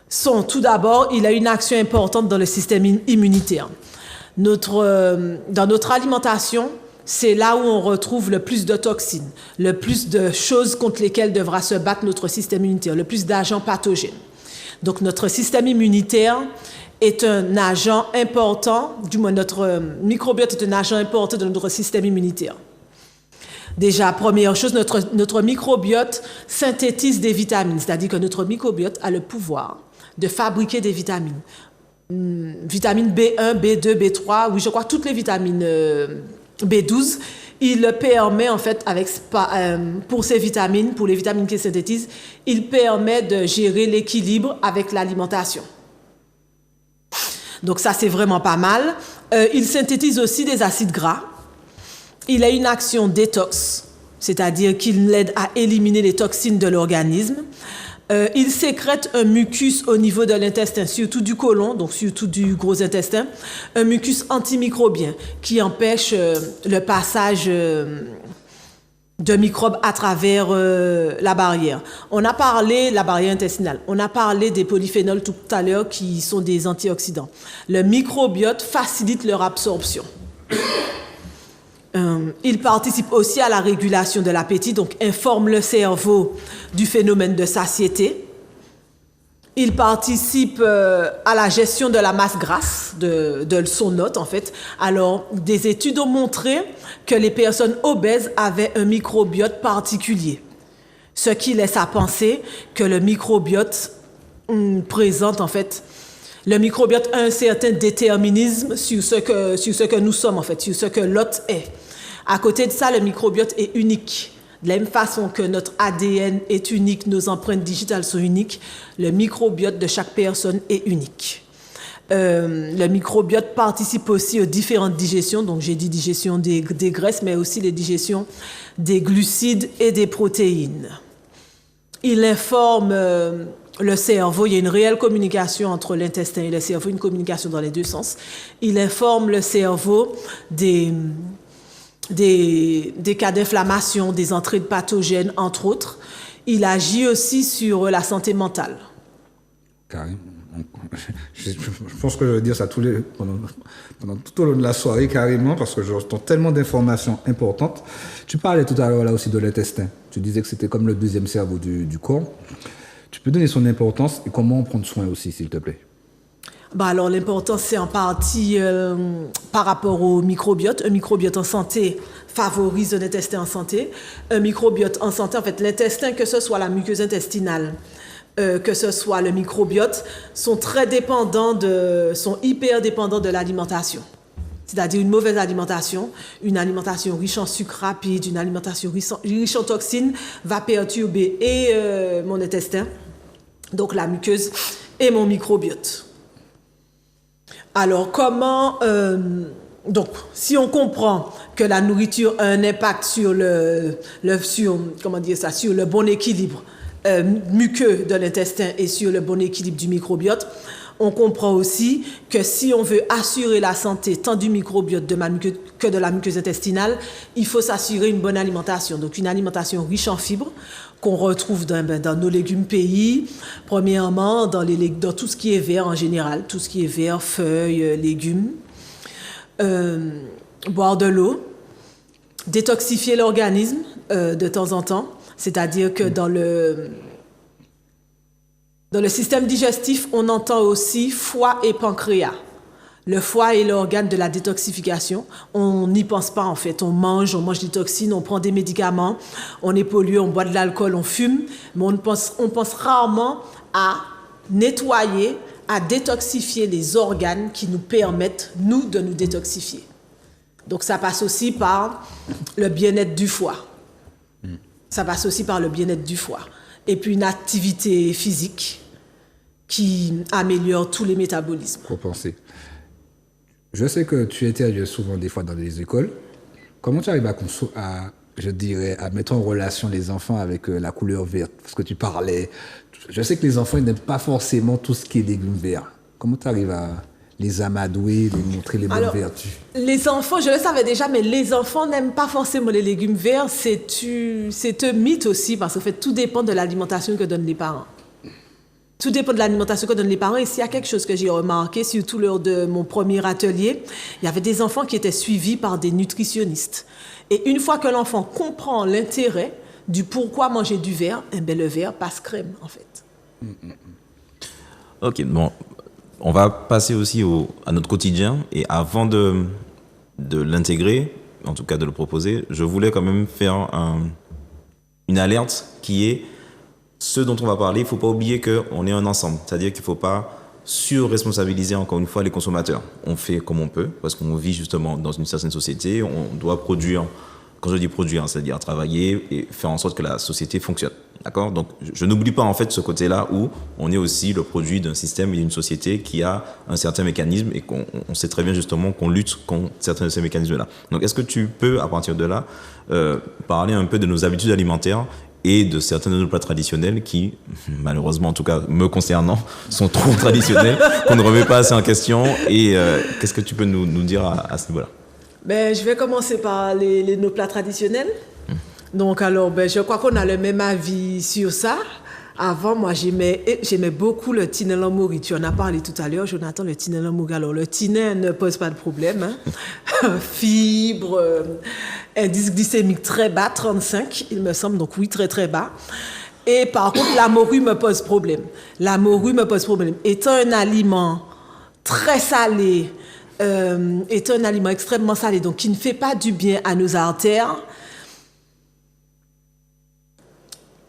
sont tout d'abord, il a une action importante dans le système immunitaire. Dans notre alimentation, c'est là où on retrouve le plus de toxines, le plus de choses contre lesquelles devra se battre notre système immunitaire, le plus d'agents pathogènes. Donc notre système immunitaire est un agent important, du moins notre microbiote est un agent important de notre système immunitaire. Déjà, première chose, notre microbiote synthétise des vitamines, c'est-à-dire que notre microbiote a le pouvoir de fabriquer des vitamines. Vitamines B1, B2, B3, oui, je crois toutes les vitamines B12. Il le permet, en fait, pour ces vitamines, pour les vitamines qu'il synthétise, il permet de gérer l'équilibre avec l'alimentation. Donc ça, c'est vraiment pas mal. Il synthétise aussi des acides gras. Il a une action détox, c'est-à-dire qu'il aide à éliminer les toxines de l'organisme. Il sécrète un mucus au niveau de l'intestin, surtout du côlon, donc surtout du gros intestin, un mucus antimicrobien qui empêche le passage de microbes à travers la barrière. On a parlé, la barrière intestinale, on a parlé des polyphénols tout à l'heure qui sont des antioxydants. Le microbiote facilite leur absorption. Il participe aussi à la régulation de l'appétit, donc informe le cerveau du phénomène de satiété. Il participe à la gestion de la masse grasse, de son hôte en fait. Alors, des études ont montré que les personnes obèses avaient un microbiote particulier, ce qui laisse à penser que le microbiote présente en fait. Le microbiote a un certain déterminisme sur ce que nous sommes, en fait, sur ce que l'hôte est. À côté de ça, le microbiote est unique. De la même façon que notre ADN est unique, nos empreintes digitales sont uniques, le microbiote de chaque personne est unique. Le microbiote participe aussi aux différentes digestions, donc j'ai dit digestion des graisses, mais aussi les digestions des glucides et des protéines. Il informe le cerveau, il y a une réelle communication entre l'intestin et le cerveau, une communication dans les deux sens. Il informe le cerveau des cas d'inflammation, des entrées de pathogènes, entre autres. Il agit aussi sur la santé mentale. Carrément. Je pense que je vais dire ça pendant tout au long de la soirée, carrément, parce que j'entends tellement d'informations importantes. Tu parlais tout à l'heure là aussi de l'intestin. Tu disais que c'était comme le deuxième cerveau du corps. Tu peux donner son importance et comment en prendre soin aussi, s'il te plaît? Alors, l'importance, c'est en partie par rapport au microbiote. Un microbiote en santé favorise un intestin en santé. Un microbiote en santé, en fait, l'intestin, que ce soit la muqueuse intestinale, que ce soit le microbiote, sont hyper dépendants de l'alimentation. C'est-à-dire une mauvaise alimentation, une alimentation riche en sucre rapide, une alimentation riche en toxines, va perturber et mon intestin, donc la muqueuse, et mon microbiote. Alors, donc, si on comprend que la nourriture a un impact sur le bon équilibre muqueux de l'intestin et sur le bon équilibre du microbiote, on comprend aussi que si on veut assurer la santé tant du microbiote que de la muqueuse intestinale, il faut s'assurer une bonne alimentation. Donc, une alimentation riche en fibres qu'on retrouve dans nos légumes pays, premièrement dans tout ce qui est vert en général, tout ce qui est vert, feuilles, légumes, boire de l'eau, détoxifier l'organisme de temps en temps, c'est-à-dire que dans le système digestif, on entend aussi foie et pancréas. Le foie est l'organe de la détoxification. On n'y pense pas en fait. On mange des toxines, on prend des médicaments, on est pollué, on boit de l'alcool, on fume, mais on pense rarement à nettoyer, à détoxifier les organes qui nous permettent, nous, de nous détoxifier. Donc ça passe aussi par le bien-être du foie. Ça passe aussi par le bien-être du foie. Et puis une activité physique qui améliore tous les métabolismes. Faut penser. Je sais que tu interviens souvent des fois dans les écoles. Comment tu arrives à mettre en relation les enfants avec la couleur verte? Parce que tu parlais, je sais que les enfants ils n'aiment pas forcément tout ce qui est légumes verts. Comment tu arrives à les amadouer, les montrer les bonnes vertus? Les enfants, je le savais déjà, mais les enfants n'aiment pas forcément les légumes verts. C'est un mythe aussi, parce qu'en fait, tout dépend de l'alimentation que donnent les parents. Tout dépend de l'alimentation que donnent les parents. Et s'il y a quelque chose que j'ai remarqué, surtout lors de mon premier atelier, il y avait des enfants qui étaient suivis par des nutritionnistes. Et une fois que l'enfant comprend l'intérêt du pourquoi manger du vert, eh bien, le vert passe crème, en fait. Ok, bon, on va passer aussi à notre quotidien. Et avant de l'intégrer, en tout cas de le proposer, je voulais quand même faire une alerte qui est ce dont on va parler. Il ne faut pas oublier qu'on est un ensemble. C'est-à-dire qu'il ne faut pas surresponsabiliser encore une fois les consommateurs. On fait comme on peut, parce qu'on vit justement dans une certaine société. On doit produire, quand je dis produire, c'est-à-dire travailler et faire en sorte que la société fonctionne. D'accord ? Donc, je n'oublie pas en fait ce côté-là où on est aussi le produit d'un système et d'une société qui a un certain mécanisme et qu'on sait très bien justement qu'on lutte contre certains de ces mécanismes-là. Donc, est-ce que tu peux, à partir de là, parler un peu de nos habitudes alimentaires et de certains de nos plats traditionnels qui, malheureusement, en tout cas me concernant, sont trop traditionnels, qu'on ne remet pas assez en question. Et qu'est-ce que tu peux nous dire à ce niveau-là ? Ben, je vais commencer par nos plats traditionnels. Donc, alors, ben, je crois qu'on a le même avis sur ça. Avant, moi, j'aimais beaucoup le tinel en morue. Tu en as parlé tout à l'heure, Jonathan, le tinel en morue. Alors, le tinel ne pose pas de problème. Hein. Fibre, indice glycémique très bas, 35, il me semble. Donc, oui, très, très bas. Et par contre, la morue me pose problème. La morue me pose problème. Étant un aliment très salé, étant un aliment extrêmement salé, donc qui ne fait pas du bien à nos artères,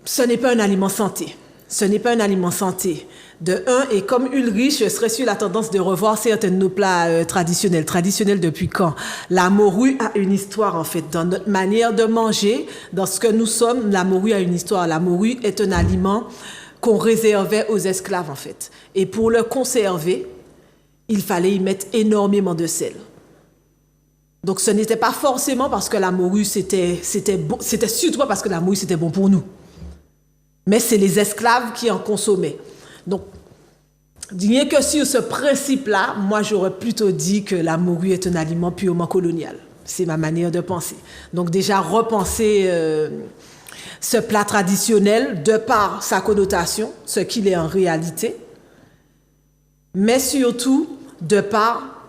ce n'est pas un aliment santé. Ce n'est pas un aliment santé. De un, et comme Ulrich, je serais sur la tendance de revoir certains de nos plats traditionnels. Traditionnels depuis quand? La morue a une histoire, en fait. Dans notre manière de manger, dans ce que nous sommes, la morue a une histoire. La morue est un aliment qu'on réservait aux esclaves, en fait. Et pour le conserver, il fallait y mettre énormément de sel. Donc, ce n'était pas forcément parce que la morue, c'était bon. C'était surtout pas parce que la morue, c'était bon pour nous. Mais c'est les esclaves qui en consommaient. Donc, rien que sur ce principe-là, moi, j'aurais plutôt dit que la morue est un aliment purement colonial. C'est ma manière de penser. Donc, déjà, repenser ce plat traditionnel de par sa connotation, ce qu'il est en réalité, mais surtout de par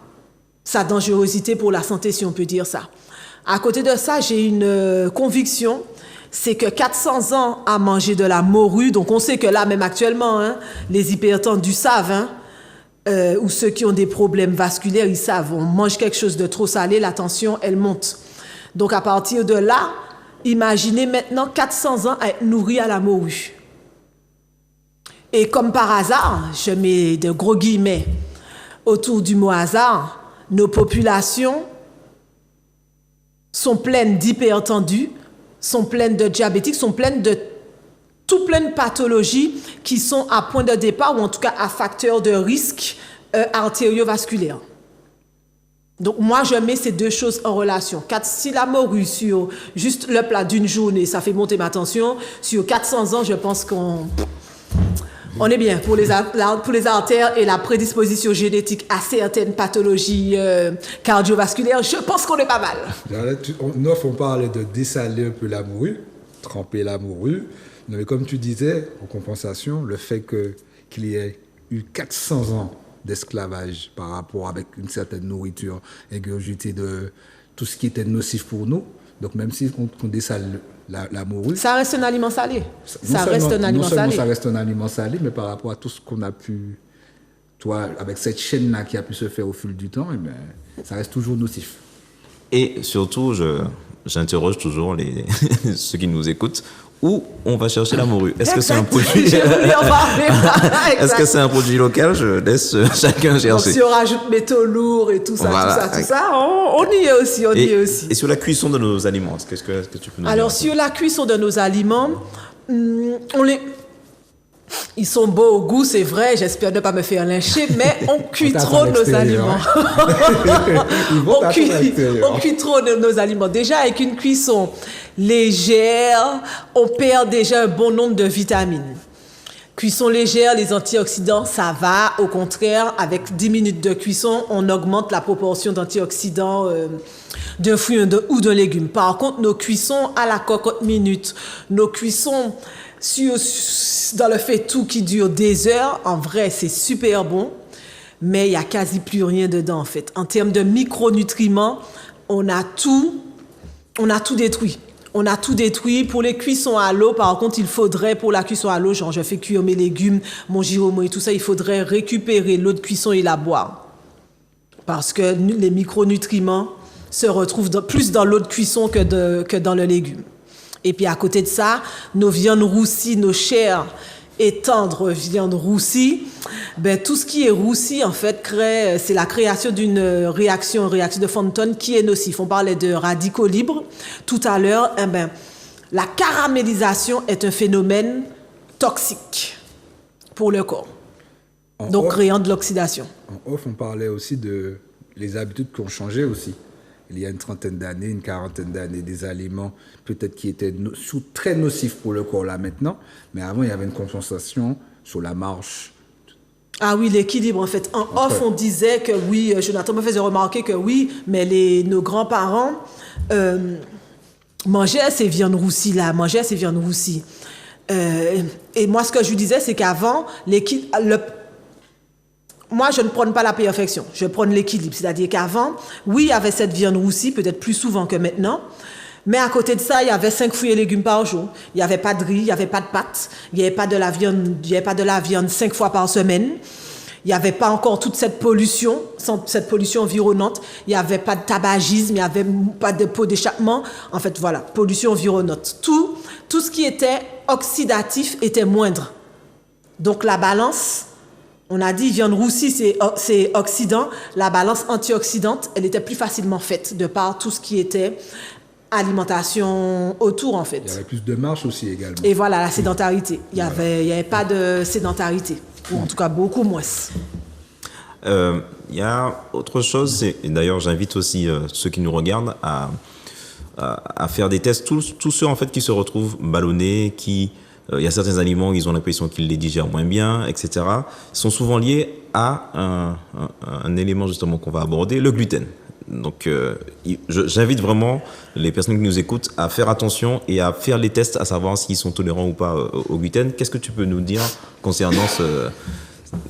sa dangerosité pour la santé, si on peut dire ça. À côté de ça, j'ai une conviction, c'est que 400 ans à manger de la morue, donc on sait que là, même actuellement, hein, les hypertendus savent, ou ceux qui ont des problèmes vasculaires, ils savent, on mange quelque chose de trop salé, la tension, elle monte. Donc à partir de là, imaginez maintenant 400 ans à être nourri à la morue. Et comme par hasard, je mets de gros guillemets autour du mot hasard, nos populations sont pleines d'hypertendus, sont pleines de diabétiques, sont pleines de tout plein de pathologies qui sont à point de départ ou en tout cas à facteur de risque artério-vasculaire. Donc moi, je mets ces deux choses en relation. Si la morue sur juste le plat d'une journée, ça fait monter ma tension, sur 400 ans, je pense qu'on est bien pour les artères et la prédisposition génétique à certaines pathologies cardiovasculaires. Je pense qu'on est pas mal. On parle de dessaler un peu la morue, tremper la morue. Mais comme tu disais, en compensation, le fait qu'il y ait eu 400 ans d'esclavage par rapport avec une certaine nourriture ingurgitée de tout ce qui était nocif pour nous. Donc même si on dessale la morue... Ça reste un aliment salé. Ça reste un aliment salé, mais par rapport à tout ce qu'on a pu... Toi, avec cette chaîne-là qui a pu se faire au fil du temps, eh bien, ça reste toujours nocif. Et surtout, j'interroge toujours ceux qui nous écoutent. Où on va chercher la morue? Est-ce que c'est un produit Est-ce que c'est un produit local? Je laisse chacun chercher. Donc, si on rajoute métaux lourds et tout ça, voilà. tout ça, on y est aussi, Et sur la cuisson de nos aliments, qu'est-ce que tu peux nous dire? Alors, sur la cuisson de nos aliments, ils sont beaux au goût, c'est vrai, j'espère ne pas me faire lyncher, mais on cuit trop nos aliments. On cuit trop nos aliments. Déjà, avec une cuisson légère, on perd déjà un bon nombre de vitamines. Cuisson légère, les antioxydants, ça va. Au contraire, avec 10 minutes de cuisson, on augmente la proportion d'antioxydants d'un fruit ou d'un légume. Par contre, nos cuissons à la cocotte minute, nos cuissons dans le faitout qui dure des heures, en vrai, c'est super bon, mais il n'y a quasi plus rien dedans, en fait. En termes de micronutriments, on a tout détruit. On a tout détruit. Pour les cuissons à l'eau, par contre, il faudrait, pour la cuisson à l'eau, genre je fais cuire mes légumes, mon giromo et tout ça, il faudrait récupérer l'eau de cuisson et la boire. Parce que les micronutriments se retrouvent plus dans l'eau de cuisson que dans le légume. Et puis à côté de ça, nos viandes roussies, nos chairs et tendres viandes roussies, ben, tout ce qui est roussi, en fait, c'est la création d'une réaction de Fenton qui est nocif. On parlait de radicaux libres tout à l'heure. Eh ben, la caramélisation est un phénomène toxique pour le corps. Donc, créant de l'oxydation. En off, on parlait aussi de les habitudes qui ont changé aussi. Il y a une trentaine d'années, une quarantaine d'années, des aliments peut-être qui étaient très nocifs pour le corps là maintenant, mais avant il y avait une compensation sur la marche. Ah oui, l'équilibre en fait. En off, on disait que oui, Jonathan me faisait remarquer que oui, mais nos grands-parents mangeaient ces viandes roussies là, et moi, ce que je lui disais, c'est qu'avant, moi, je ne prône pas la perfection, je prône l'équilibre. C'est-à-dire qu'avant, oui, il y avait cette viande roussie, peut-être plus souvent que maintenant, mais à côté de ça, il y avait 5 fruits et légumes par jour. Il n'y avait pas de riz, il n'y avait pas de pâtes, il n'y avait pas de la viande 5 fois par semaine. Il n'y avait pas encore toute cette pollution environnante. Il n'y avait pas de tabagisme, il n'y avait pas de pot d'échappement. En fait, voilà, pollution environnante. Tout ce qui était oxydatif était moindre. Donc, la balance... On a dit viande roussie, c'est oxydant. La balance antioxydante, elle était plus facilement faite de par tout ce qui était alimentation autour, en fait. Il y avait plus de marche aussi également. Et voilà, la sédentarité. Il n'y avait pas de sédentarité, ou en tout cas beaucoup moins. Il y a autre chose, et d'ailleurs j'invite aussi ceux qui nous regardent à faire des tests. Tous ceux en fait qui se retrouvent ballonnés, il y a certains aliments, ils ont l'impression qu'ils les digèrent moins bien, etc. sont souvent liés à un élément justement qu'on va aborder, le gluten. Donc, j'invite vraiment les personnes qui nous écoutent à faire attention et à faire les tests, à savoir s'ils sont tolérants ou pas au gluten. Qu'est-ce que tu peux nous dire concernant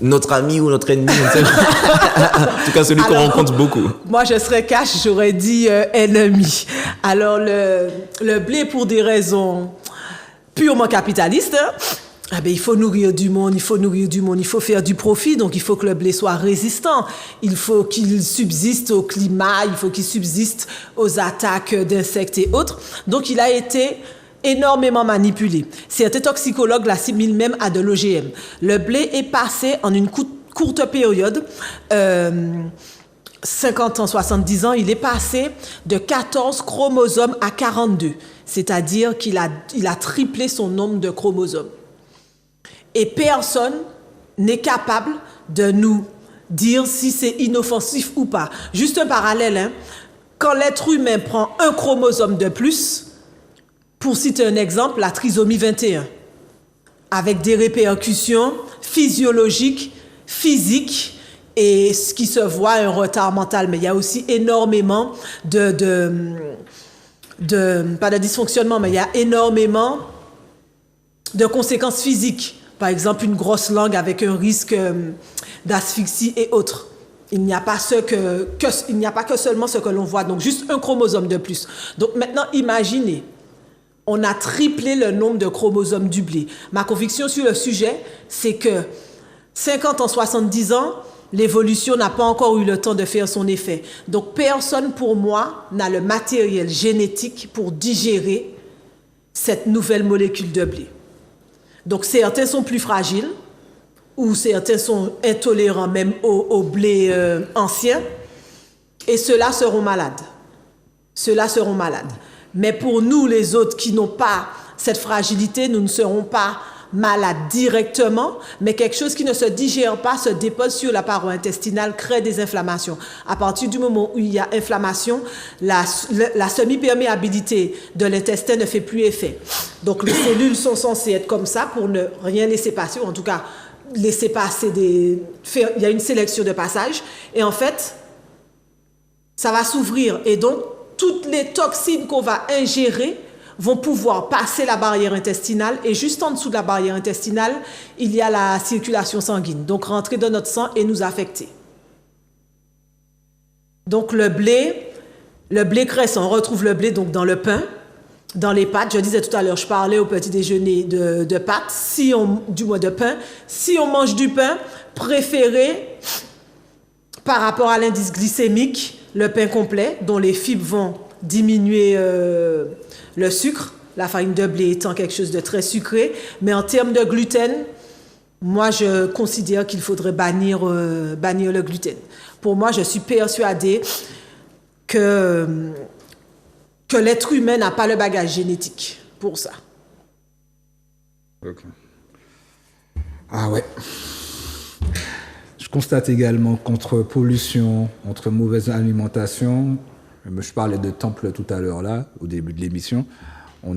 notre ami ou notre ennemi, en tout cas celui qu'on rencontre beaucoup? Moi, je serais cash, j'aurais dit ennemi. Alors, le blé, pour des raisons purement capitaliste, il faut nourrir du monde, il faut faire du profit, donc il faut que le blé soit résistant, il faut qu'il subsiste au climat, il faut qu'il subsiste aux attaques d'insectes et autres. Donc il a été énormément manipulé. Certains toxicologues l'assimilent même à de l'OGM. Le blé est passé en une courte période, 50 ans, 70 ans, il est passé de 14 chromosomes à 42. C'est-à-dire qu'il a triplé son nombre de chromosomes. Et personne n'est capable de nous dire si c'est inoffensif ou pas. Juste un parallèle, hein. Quand l'être humain prend un chromosome de plus, pour citer un exemple, la trisomie 21, avec des répercussions physiologiques, physiques, et ce qui se voit, un retard mental. Mais il y a aussi énormément pas de dysfonctionnement, mais il y a énormément de conséquences physiques. Par exemple, une grosse langue avec un risque d'asphyxie et autres. Il n'y a pas que seulement ce que l'on voit, donc juste un chromosome de plus. Donc maintenant, imaginez, on a triplé le nombre de chromosomes du blé. Ma conviction sur le sujet, c'est que 50 ans, 70 ans, l'évolution n'a pas encore eu le temps de faire son effet. Donc, personne, pour moi, n'a le matériel génétique pour digérer cette nouvelle molécule de blé. Donc, certains sont plus fragiles, ou certains sont intolérants même au blé ancien, et ceux-là seront malades. Mais pour nous, les autres qui n'ont pas cette fragilité, nous ne serons pas malade directement, mais quelque chose qui ne se digère pas, se dépose sur la paroi intestinale, crée des inflammations. À partir du moment où il y a inflammation, la semi-perméabilité de l'intestin ne fait plus effet. Donc les cellules sont censées être comme ça pour ne rien laisser passer, ou en tout cas laisser passer il y a une sélection de passage, et en fait, ça va s'ouvrir. Et donc, toutes les toxines qu'on va ingérer vont pouvoir passer la barrière intestinale, et juste en dessous de la barrière intestinale, il y a la circulation sanguine, donc rentrer dans notre sang et nous affecter. Donc le blé cresson, on retrouve le blé donc dans le pain, dans les pâtes. Je disais tout à l'heure, je parlais au petit déjeuner de pâtes, de pain. Si on mange du pain, préférez par rapport à l'indice glycémique le pain complet, dont les fibres vont diminuer le sucre, la farine de blé étant quelque chose de très sucré. Mais en termes de gluten, moi, je considère qu'il faudrait bannir le gluten. Pour moi, je suis persuadée que l'être humain n'a pas le bagage génétique pour ça. Okay. Ah ouais. Je constate également qu'entre pollution, entre mauvaise alimentation, je parlais de temple tout à l'heure là, au début de l'émission, je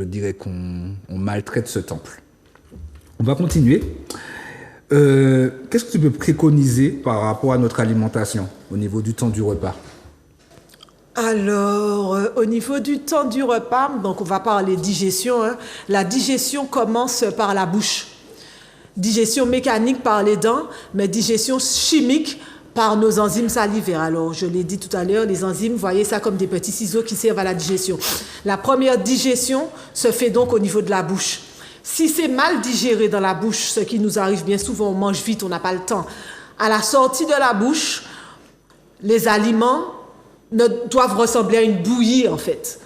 dirais qu'on maltraite ce temple. On va continuer. Qu'est-ce que tu peux préconiser par rapport à notre alimentation au niveau du temps du repas? Alors, au niveau du temps du repas, donc on va parler digestion. La digestion commence par la bouche. Digestion mécanique par les dents, mais digestion chimique par nos enzymes salivaires. Alors, je l'ai dit tout à l'heure, les enzymes, voyez ça comme des petits ciseaux qui servent à la digestion. La première digestion se fait donc au niveau de la bouche. Si c'est mal digéré dans la bouche, ce qui nous arrive bien souvent, on mange vite, on n'a pas le temps. À la sortie de la bouche, les aliments doivent ressembler à une bouillie, en fait.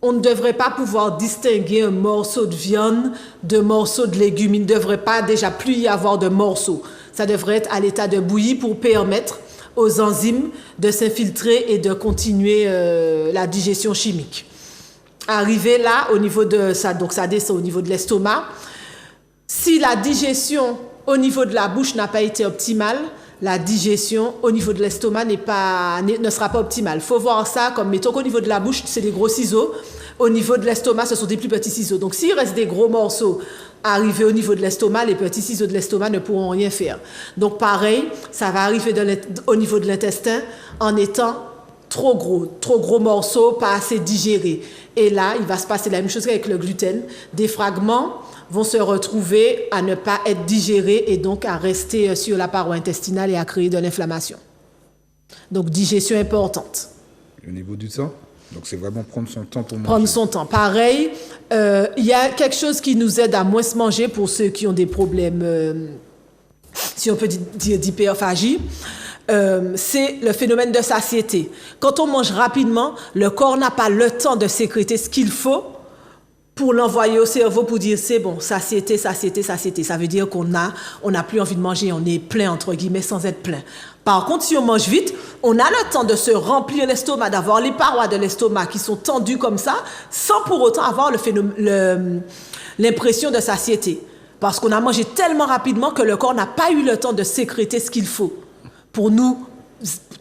On ne devrait pas pouvoir distinguer un morceau de viande de morceau de légumes. Il ne devrait pas déjà plus y avoir de morceaux. Ça devrait être à l'état de bouillie pour permettre aux enzymes de s'infiltrer et de continuer la digestion chimique. Arrivé là, au niveau de ça, donc ça descend au niveau de l'estomac. Si la digestion au niveau de la bouche n'a pas été optimale, la digestion au niveau de l'estomac ne sera pas optimale. Il faut voir ça comme, mettons qu'au niveau de la bouche, c'est des gros ciseaux. Au niveau de l'estomac, ce sont des plus petits ciseaux. Donc, s'il reste des gros morceaux arrivés au niveau de l'estomac, les petits ciseaux de l'estomac ne pourront rien faire. Donc, pareil, ça va arriver au niveau de l'intestin en étant trop gros morceaux, pas assez digérés. Et là, il va se passer la même chose qu'avec le gluten. Des fragments vont se retrouver à ne pas être digérés et donc à rester sur la paroi intestinale et à créer de l'inflammation. Donc, digestion importante. Au niveau du temps, donc c'est vraiment prendre son temps pour manger. Prendre son temps. Pareil, il y a quelque chose qui nous aide à moins se manger pour ceux qui ont des problèmes, si on peut dire, d'hyperphagie. C'est le phénomène de satiété. Quand on mange rapidement, le corps n'a pas le temps de sécréter ce qu'il faut pour l'envoyer au cerveau pour dire c'est bon, satiété. Ça veut dire qu'on n'a plus envie de manger, on est plein entre guillemets sans être plein. Par contre, si on mange vite, on a le temps de se remplir l'estomac, d'avoir les parois de l'estomac qui sont tendues comme ça, sans pour autant avoir l'impression de satiété. Parce qu'on a mangé tellement rapidement que le corps n'a pas eu le temps de sécréter ce qu'il faut pour nous,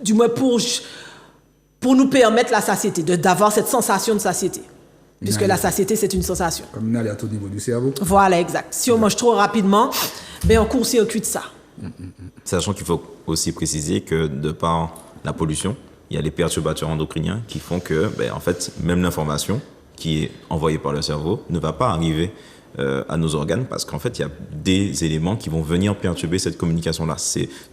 du moins pour nous permettre la satiété, d'avoir cette sensation de satiété. Puisque la satiété, c'est une sensation. Comme une alerte au niveau du cerveau. Voilà, exact. Si on mange trop rapidement, on court-circuite ça. Sachant qu'il faut aussi préciser que de par la pollution, il y a les perturbateurs endocriniens qui font que, en fait, même l'information qui est envoyée par le cerveau ne va pas arriver à nos organes parce qu'en fait, il y a des éléments qui vont venir perturber cette communication-là.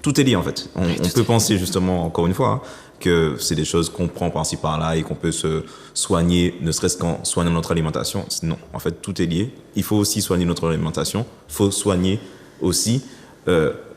Tout est lié, en fait. On peut penser justement, encore une fois, que c'est des choses qu'on prend par-ci par-là et qu'on peut se soigner, ne serait-ce qu'en soignant notre alimentation. Non, en fait, tout est lié. Il faut aussi soigner notre alimentation. Il faut soigner aussi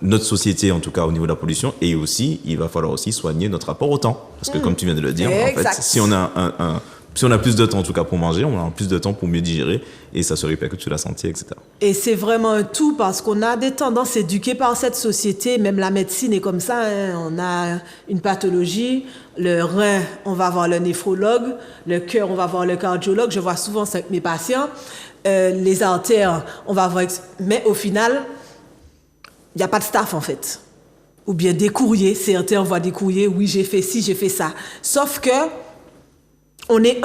notre société, en tout cas au niveau de la pollution, et aussi, il va falloir aussi soigner notre rapport au temps. Parce que comme tu viens de le dire, en fait, si on a si on a plus de temps en tout cas pour manger, on a plus de temps pour mieux digérer et ça se répercute sur la santé, etc. Et c'est vraiment un tout parce qu'on a des tendances éduquées par cette société, même la médecine est comme ça, hein. On a une pathologie, le rein, on va voir le néphrologue, le cœur, on va voir le cardiologue, je vois souvent ça avec mes patients, les artères, on va voir, mais au final, il n'y a pas de staff en fait. Ou bien des courriers, certains envoient des courriers, oui j'ai fait ci, j'ai fait ça. Sauf que on est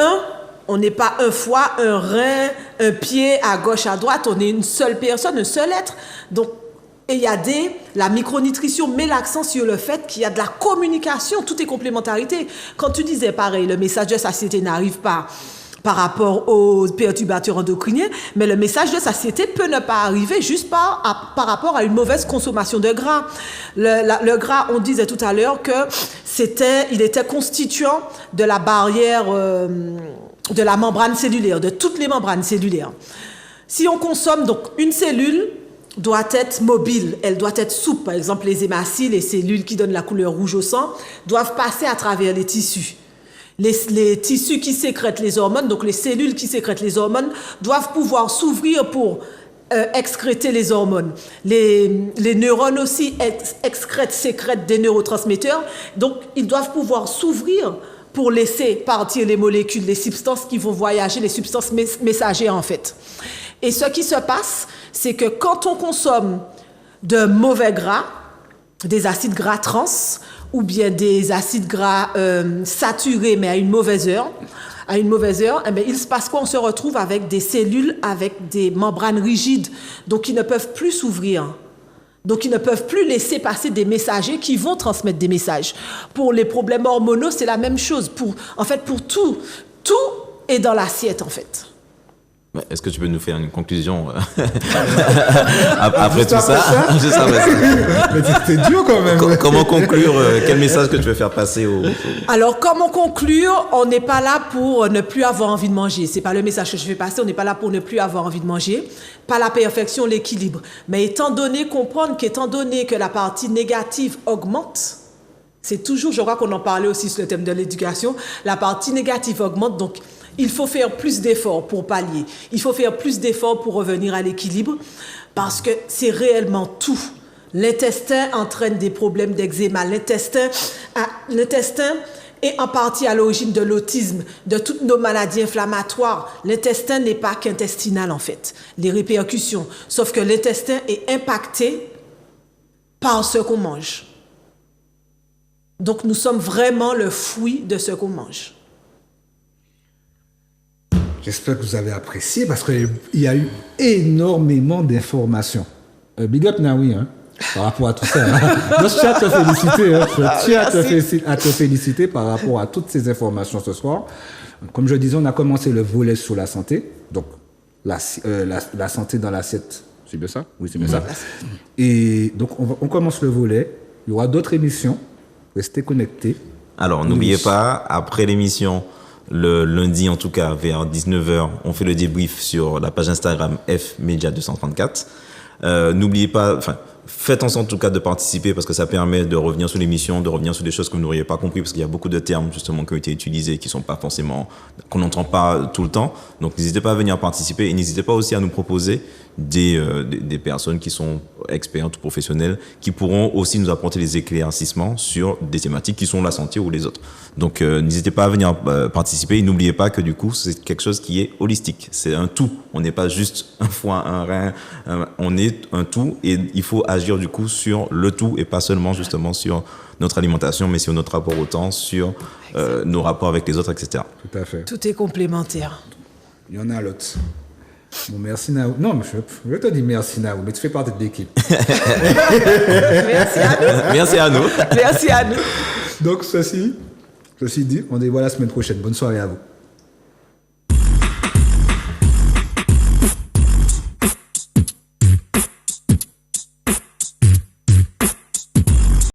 on n'est pas un foie, un rein, un pied à gauche, à droite, on est une seule personne, un seul être. Donc, et il y a la micronutrition met l'accent sur le fait qu'il y a de la communication, tout est complémentarité. Quand tu disais pareil, le message de satiété n'arrive pas par rapport aux perturbateurs endocriniens, mais le message de satiété peut ne pas arriver juste par rapport à une mauvaise consommation de gras. Le gras, on disait tout à l'heure que il était constituant de la barrière, de la membrane cellulaire, de toutes les membranes cellulaires. Si on consomme, donc une cellule doit être mobile, elle doit être souple. Par exemple, les hématocytes, les cellules qui donnent la couleur rouge au sang, doivent passer à travers les tissus. Les tissus qui sécrètent les hormones, donc les cellules qui sécrètent les hormones, doivent pouvoir s'ouvrir pour excréter les hormones. Les neurones aussi sécrètent des neurotransmetteurs, donc ils doivent pouvoir s'ouvrir pour laisser partir les molécules, les substances qui vont voyager, les substances messagères en fait. Et ce qui se passe, c'est que quand on consomme de mauvais gras, des acides gras trans, ou bien des acides gras saturés, mais à une mauvaise heure, eh bien, il se passe quoi? On se retrouve avec des cellules avec des membranes rigides, donc qui ne peuvent plus s'ouvrir. Donc, ils ne peuvent plus laisser passer des messagers qui vont transmettre des messages. Pour les problèmes hormonaux, c'est la même chose. Pour tout est dans l'assiette, en fait. Est-ce que tu peux nous faire une conclusion après tout ça? Juste après ça. Mais c'est dur quand même. Comment conclure? Quel message que tu veux faire passer aux... Alors, comment conclure? On n'est pas là pour ne plus avoir envie de manger. C'est pas le message que je fais passer. On n'est pas là pour ne plus avoir envie de manger. Pas la perfection, l'équilibre. Mais comprendre qu'étant donné que la partie négative augmente, c'est toujours, je crois qu'on en parlait aussi sur le thème de l'éducation, la partie négative augmente, donc il faut faire plus d'efforts pour pallier. Il faut faire plus d'efforts pour revenir à l'équilibre parce que c'est réellement tout. L'intestin entraîne des problèmes d'eczéma. L'intestin est en partie à l'origine de l'autisme, de toutes nos maladies inflammatoires. L'intestin n'est pas qu'intestinal en fait, les répercussions. Sauf que l'intestin est impacté par ce qu'on mange. Donc nous sommes vraiment le fruit de ce qu'on mange. J'espère que vous avez apprécié parce qu'il y a eu énormément d'informations. Big up Naoui, hein, par rapport à tout ça. Hein. Donc, je tiens à te féliciter. Hein. Je tiens à te féliciter par rapport à toutes ces informations ce soir. Comme je disais, on a commencé le volet sur la santé. Donc, la santé dans l'assiette. C'est bien ça? Oui, c'est bien ça. Et donc, on commence le volet. Il y aura d'autres émissions. Restez connectés. Alors, n'oubliez pas, après l'émission, le lundi en tout cas, vers 19h, on fait le débrief sur la page Instagram FMedia234. N'oubliez pas, faites en sorte en tout cas de participer parce que ça permet de revenir sur l'émission, de revenir sur des choses que vous n'auriez pas compris parce qu'il y a beaucoup de termes justement qui ont été utilisés qui sont pas forcément, qu'on n'entend pas tout le temps. Donc n'hésitez pas à venir participer et n'hésitez pas aussi à nous proposer des personnes qui sont expertes ou professionnelles qui pourront aussi nous apporter des éclaircissements sur des thématiques qui sont la santé ou les autres. Donc n'hésitez pas à venir participer et n'oubliez pas que du coup c'est quelque chose qui est holistique, c'est un tout. On n'est pas juste un foie, un rein, on est un tout et il faut agir du coup sur le tout et pas seulement justement sur notre alimentation mais sur notre rapport au temps, sur nos rapports avec les autres, etc. Tout à fait. Tout est complémentaire. Il y en a l'autre. Bon, merci Naou. Non, je te dis merci Naou, mais tu fais partie de l'équipe. Merci à nous. Merci à nous. Merci à nous. Donc, ceci dit, on se voit la semaine prochaine. Bonne soirée à vous.